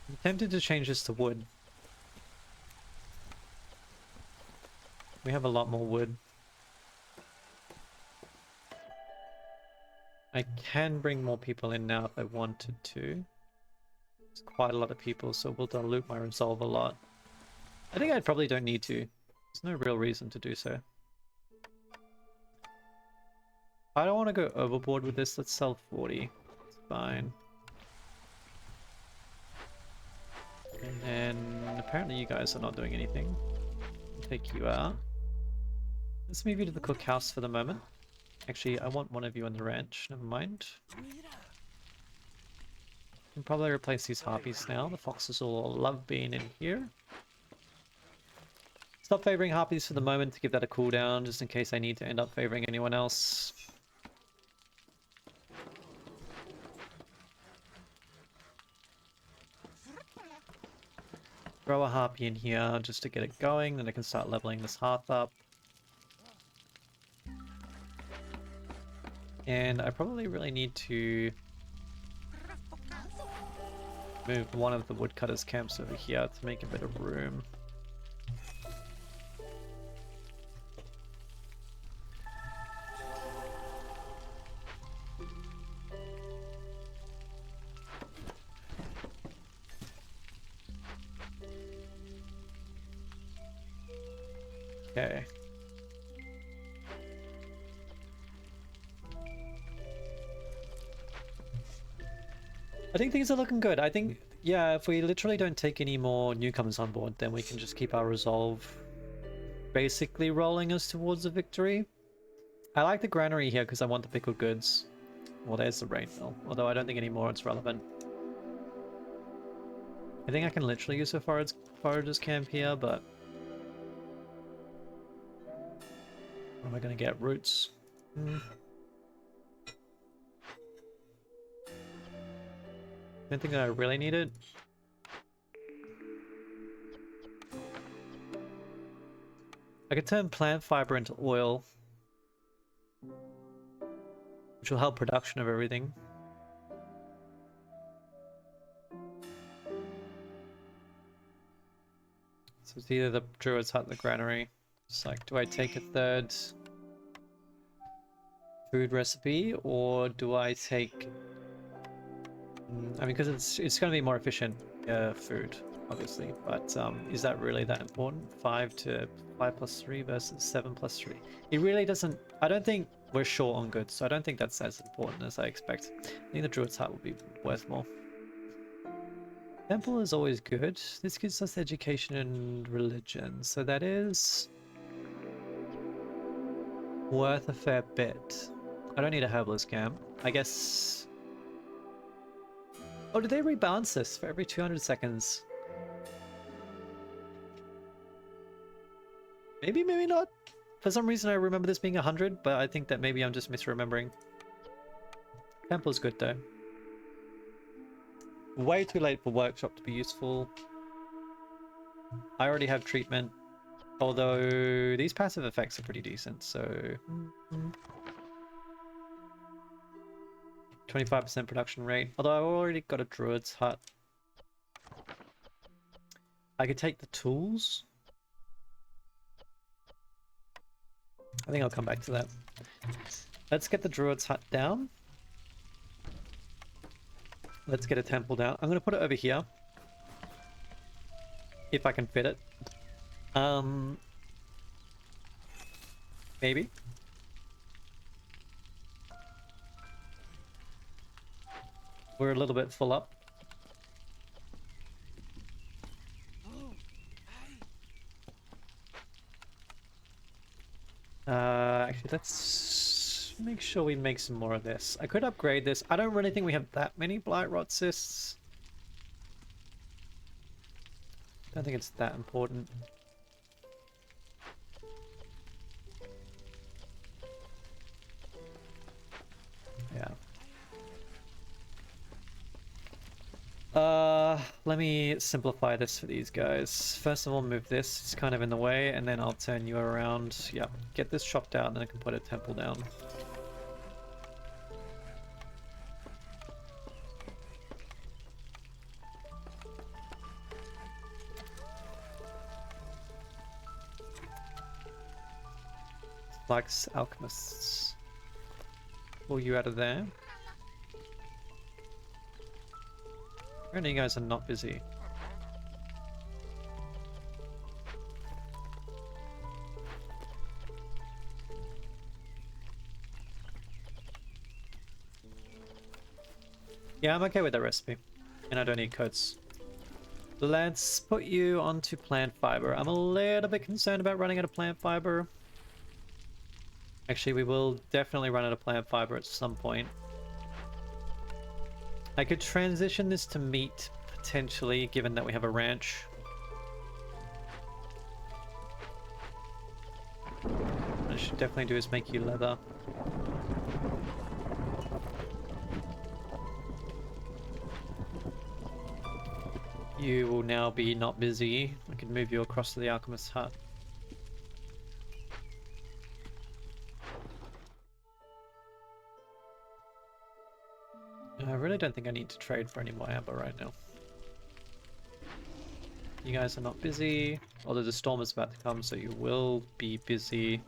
I'm tempted to change this to wood. We have a lot more wood. I can bring more people in now if I wanted to. It's quite a lot of people, so we'll dilute my resolve a lot. I think I probably don't need to. There's no real reason to do so. I don't want to go overboard with this. Let's sell 40. It's fine. And then apparently you guys are not doing anything. I'll take you out. Let's move you to the cookhouse for the moment. Actually, I want one of you on the ranch. Never mind. Can probably replace these harpies now. The foxes will love being in here. Stop favoring harpies for the moment to give that a cooldown, just in case I need to end up favoring anyone else. Throw a harpy in here just to get it going, then I can start leveling this hearth up. And I probably really need to move one of the woodcutters' camps over here to make a bit of room. Okay. I think things are looking good. I think, yeah, if we literally don't take any more newcomers on board, then we can just keep our resolve basically rolling us towards a victory. I like the granary here because I want the pickled goods. Well, there's the rain mill, although I don't think anymore it's relevant. I think I can literally use a forager's camp here, but... What am I going to get? Roots? Don't think that I really need it. I could turn plant fiber into oil, which will help production of everything. So it's either the druid's hut or the granary. It's like, do I take a third food recipe, or do I take... I mean, because it's going to be more efficient food, obviously, but is that really that important? 5 plus 3 versus 7 plus 3. It really doesn't... I don't think we're short on goods, so I don't think that's as important as I expect. I think the druid's hut will be worth more. Temple is always good. This gives us education and religion, so that is worth a fair bit. I don't need a herbalist camp. I guess... Oh, did they rebalance this for every 200 seconds? Maybe, maybe not. For some reason I remember this being 100, but I think that maybe I'm just misremembering. Temple's good though. Way too late for workshop to be useful. I already have treatment, although these passive effects are pretty decent, so... 25% production rate. Although I've already got a druid's hut. I could take the tools. I think I'll come back to that. Let's get the druid's hut down. Let's get a temple down. I'm going to put it over here. If I can fit it. Maybe. We're a little bit full up. Actually, let's make sure we make some more of this. I could upgrade this. I don't really think we have that many blight rot cysts. Don't think it's that important. Yeah. Let me simplify this for these guys. First of all, move this. It's kind of in the way, and then I'll turn you around. Yeah, get this chopped out, and then I can put a temple down. Likes alchemists. Pull you out of there. Apparently you guys are not busy. Yeah, I'm okay with that recipe. And I don't need coats. Let's put you onto plant fiber. I'm a little bit concerned about running out of plant fiber. Actually, we will definitely run out of plant fiber at some point. I could transition this to meat, potentially, given that we have a ranch. What I should definitely do is make you leather. You will now be not busy. I can move you across to the alchemist's hut. I really don't think I need to trade for any more amber right now. You guys are not busy, although the storm is about to come, so you will be busy.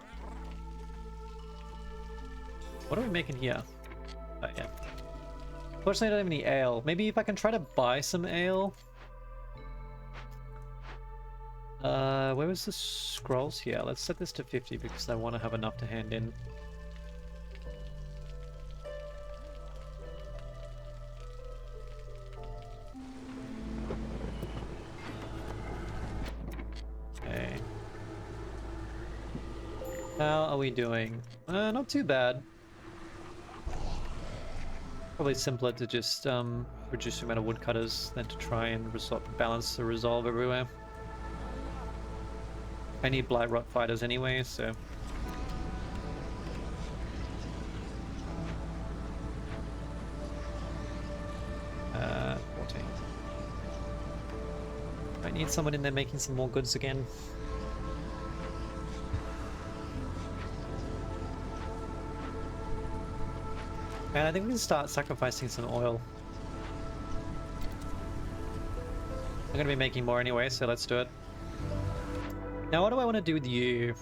What are we making here? Oh, yeah. Fortunately, I don't have any ale. Maybe if I can try to buy some ale. Where was the scrolls here? Let's set this to 50 because I want to have enough to hand in. Okay. How are we doing? Not too bad. Probably simpler to just reduce the amount of woodcutters than to try and balance the resolve everywhere. I need blight rot fighters anyway, so... 14. I need someone in there making some more goods again. And I think we can start sacrificing some oil. I'm gonna be making more anyway, so let's do it. Now, what do I want to do with you?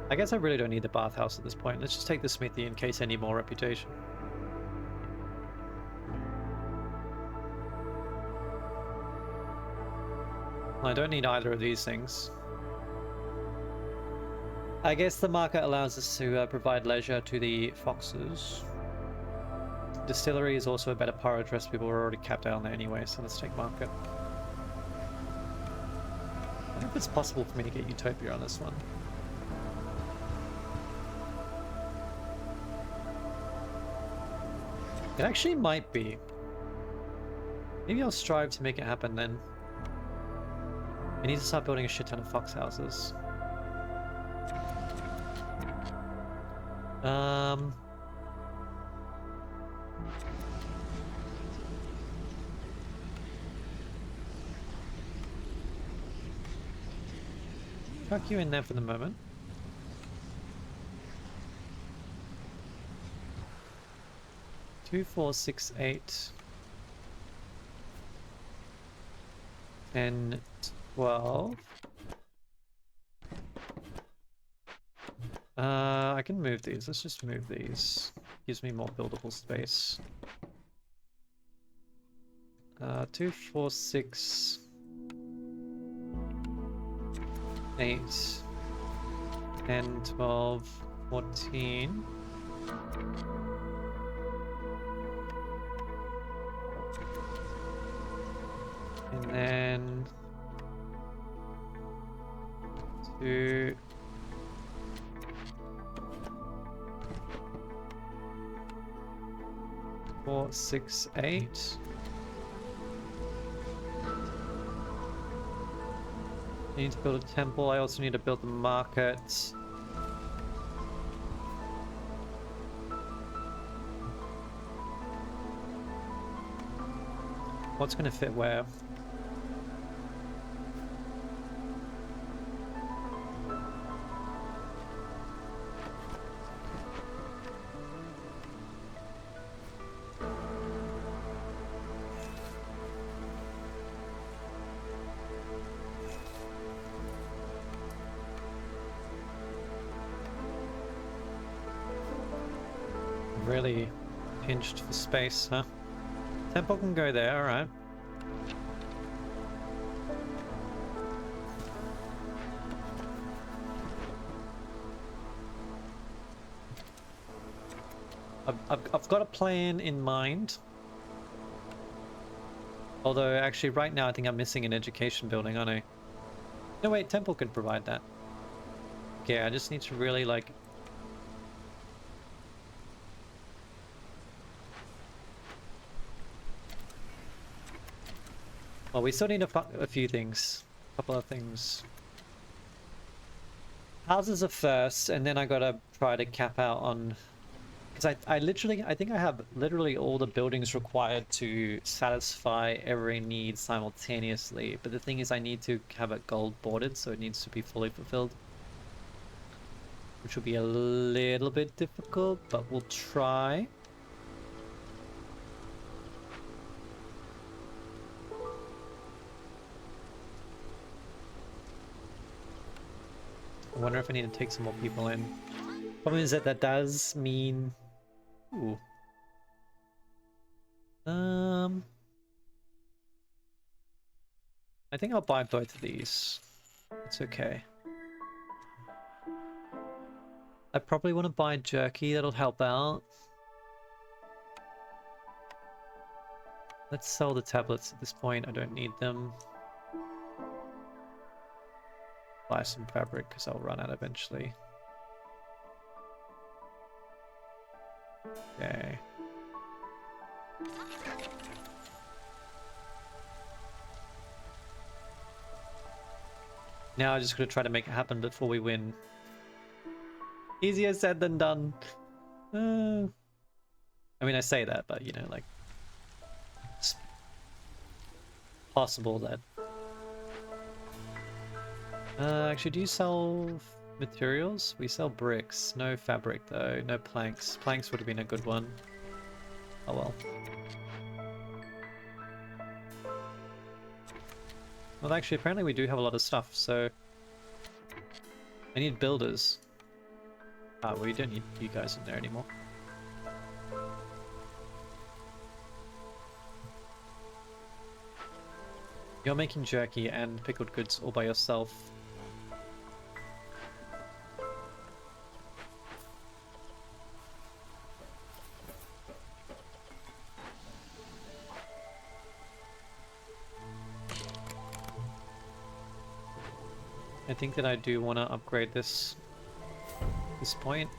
I guess I really don't need the bathhouse at this point. Let's just take the smithy in case I need more reputation. Well, I don't need either of these things. I guess the market allows us to provide leisure to the foxes. Distillery is also a better porridge recipe, but we're already capped out on that anyway, so let's take market. I wonder if it's possible for me to get Utopia on this one. It actually might be. Maybe I'll strive to make it happen then. I need to start building a shit ton of fox houses. Tuck you in there for the moment. 2, 4, 6, 8, 10, 12. I can move these. Let's just move these. Gives me more buildable space. 2, 4, 6, 8, 10, 12, 14. And then 2, 4, 6, 8. I need to build a temple. I also need to build the market. What's going to fit where? Really pinched for space, huh? Temple can go there, alright. I've got a plan in mind. Although, actually, right now I think I'm missing an education building, aren't I? No, wait, temple could provide that. Okay, I just need to really, like... Well, we still need a few things. A couple of things. Houses are first, and then I gotta try to cap out on... Because I think I have literally all the buildings required to satisfy every need simultaneously. But the thing is, I need to have it gold bordered, so it needs to be fully fulfilled. Which will be a little bit difficult, but we'll try. I wonder if I need to take some more people in. Problem is that does mean... Ooh. I think I'll buy both of these. It's okay. I probably want to buy jerky, that'll help out. Let's sell the tablets at this point, I don't need them. Buy some fabric because I'll run out eventually. Okay. Now I just gotta try to make it happen before we win. Easier said than done. I mean, I say that, but you know, like, it's possible that... actually, do you sell materials? We sell bricks. No fabric, though. No planks. Planks would have been a good one. Oh well. Well, actually, apparently we do have a lot of stuff, so... I need builders. Ah, well, you don't need you guys in there anymore. You're making jerky and pickled goods all by yourself. I think that I do want to upgrade this point.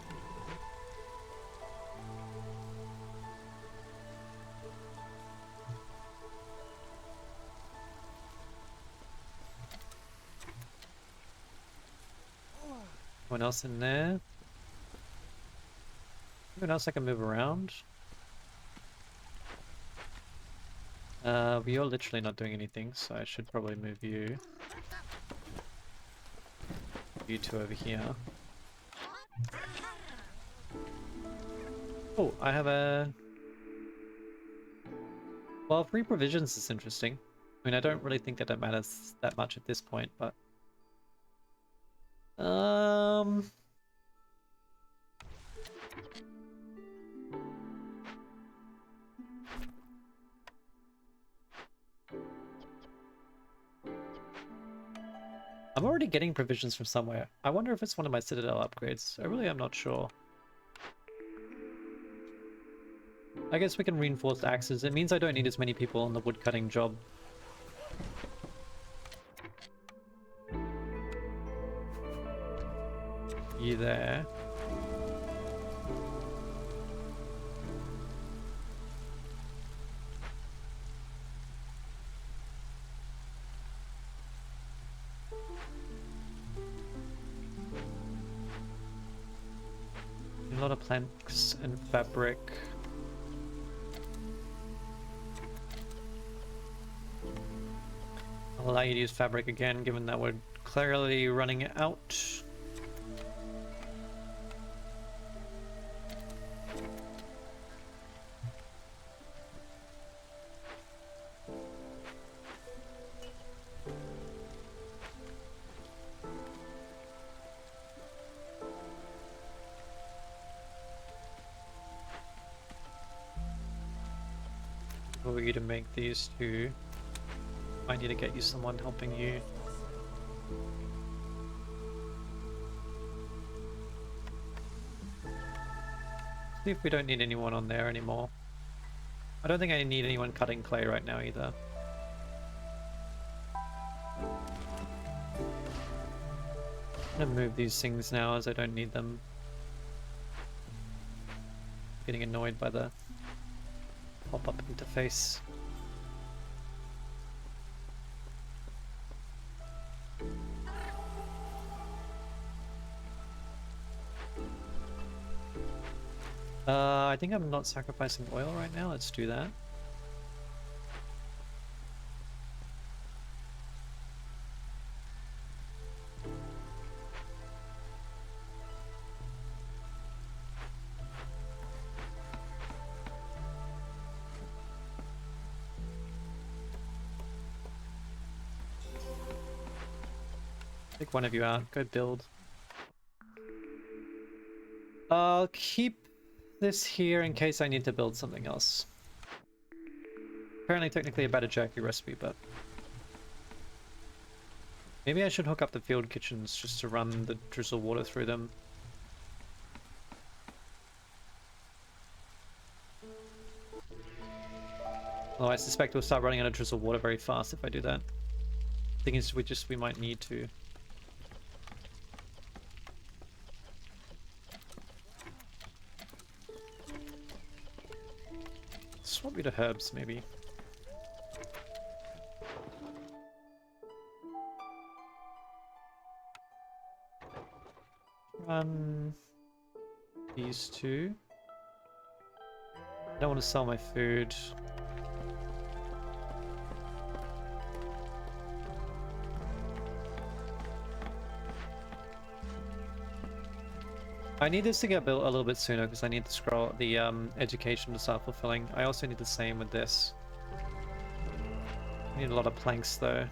Anyone else in there? Anyone else I can move around? You're literally not doing anything, so I should probably move you. You two over here. Oh, I have a Well, free provisions is interesting. I mean, I don't really think that it matters that much at this point, but... I'm already getting provisions from somewhere. I wonder if it's one of my Citadel upgrades. I really am not sure. I guess we can reinforce axes. It means I don't need as many people on the woodcutting job. You there? A lot of planks and fabric. I'll allow you to use fabric again, given that we're clearly running out. For you to make these two, I need to get you someone helping you. See if we don't need anyone on there anymore. I don't think I need anyone cutting clay right now either. I'm gonna move these things now as I don't need them. Getting annoyed by the pop-up interface. I think I'm not sacrificing oil right now. Let's do that. Take one of you out. Go build. I'll keep this here in case I need to build something else. Apparently technically a better jerky recipe, but... maybe I should hook up the field kitchens just to run the drizzle water through them. Oh, I suspect we'll start running out of drizzle water very fast if I do that. Thing is, we might need to. Swap you to herbs, maybe. Run these two. I don't want to sell my food. I need this to get built a little bit sooner because I need the education to start fulfilling. I also need the same with this. I need a lot of planks though.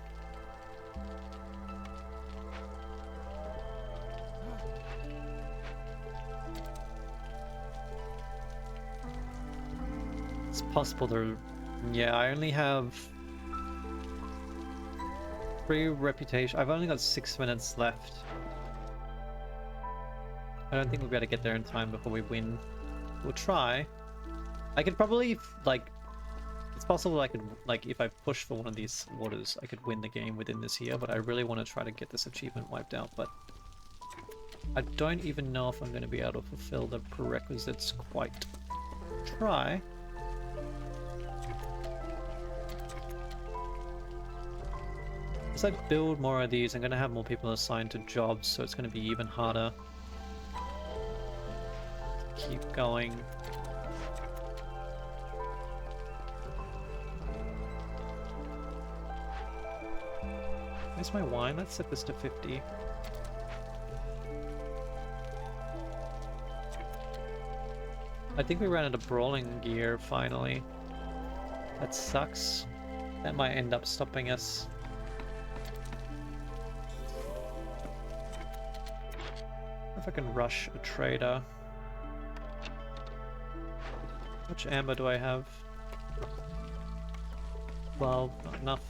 It's possible to... yeah, I only have 3 reputation. I've only got 6 minutes left. I don't think we'll be able to get there in time before we win. We'll try. I could probably, like... it's possible I could, like, if I push for one of these waters, I could win the game within this year, but I really want to try to get this achievement wiped out, but... I don't even know if I'm going to be able to fulfill the prerequisites quite. Try. As I build more of these, I'm going to have more people assigned to jobs, so it's going to be even harder. Keep going. Where's my wine? Let's set this to 50. I think we ran out of brawling gear finally. That sucks. That might end up stopping us. If I can rush a trader. How much amber do I have? Well, not enough.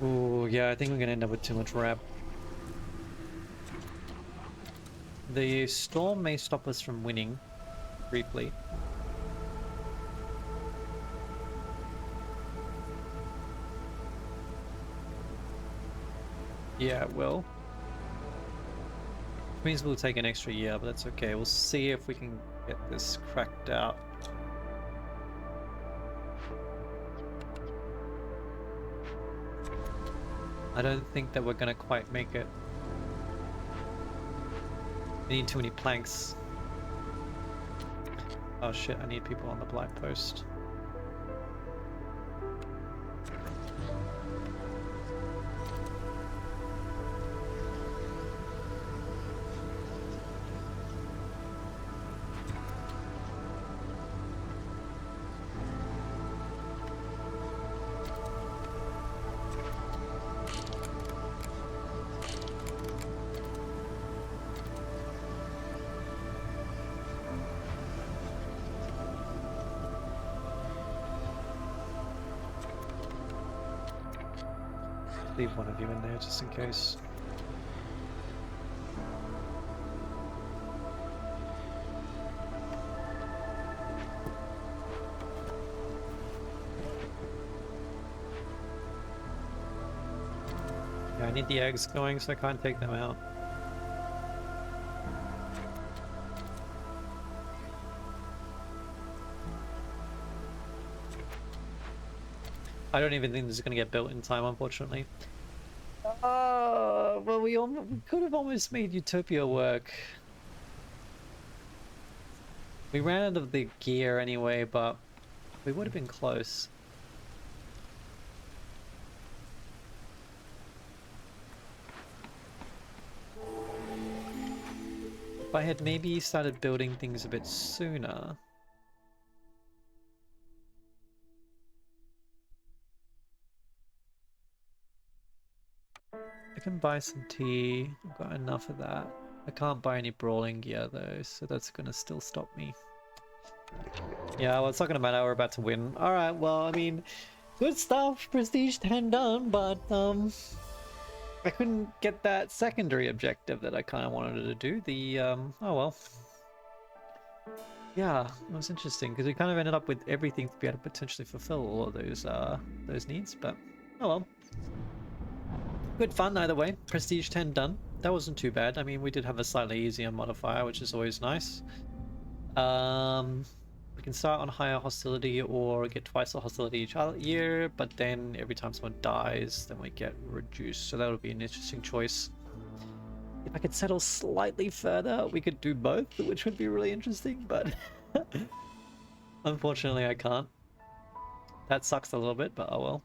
Ooh, yeah, I think we're gonna end up with too much wrap. The storm may stop us from winning, briefly. Yeah, it will. Which means we'll take an extra year, but that's okay. We'll see if we can get this cracked out. I don't think that we're gonna quite make it. We need too many planks. Oh shit, I need people on the blind post. Leave one of you in there just in case. Yeah, I need the eggs going so I can't take them out. I don't even think this is going to get built in time, unfortunately. Well, we could have almost made Utopia work. We ran out of the gear anyway, but we would have been close. If I had maybe started building things a bit sooner. I can buy some tea. I've got enough of that. I can't buy any brawling gear though, so that's gonna still stop me. Yeah, well, it's not gonna matter. We're about to win. All right. Well, I mean, good stuff. Prestige 10 done, but I couldn't get that secondary objective that I kind of wanted to do. The oh well. Yeah, it was interesting because we kind of ended up with everything to be able to potentially fulfill all of those needs, but oh well. Good fun either way. Prestige 10 done. That wasn't too bad. I mean, we did have a slightly easier modifier, which is always nice. We can start on higher hostility or get twice the hostility each year, but then every time someone dies, then we get reduced. So that would be an interesting choice. If I could settle slightly further, we could do both, which would be really interesting, but unfortunately I can't. That sucks a little bit, but oh well.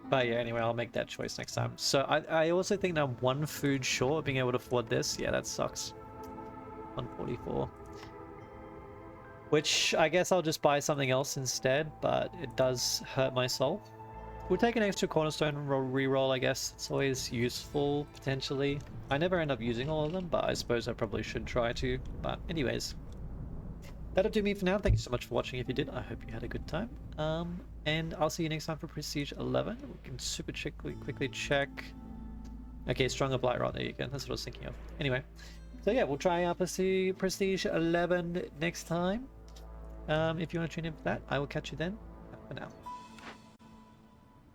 But yeah, anyway, I'll make that choice next time. So I also think that one food short of being able to afford this. Yeah, that sucks. 144. Which I guess I'll just buy something else instead, but it does hurt my soul. We'll take an extra cornerstone reroll, I guess. It's always useful, potentially. I never end up using all of them, but I suppose I probably should try to. But anyways. That'll do me for now. Thank you so much for watching. If you did, I hope you had a good time. And I'll see you next time for Prestige 11. We can super quickly check. Okay, Stronger Blight Rot. There you go. That's what I was thinking of. Anyway, so yeah, we'll try out Prestige 11 next time. If you want to tune in for that, I will catch you then. For now.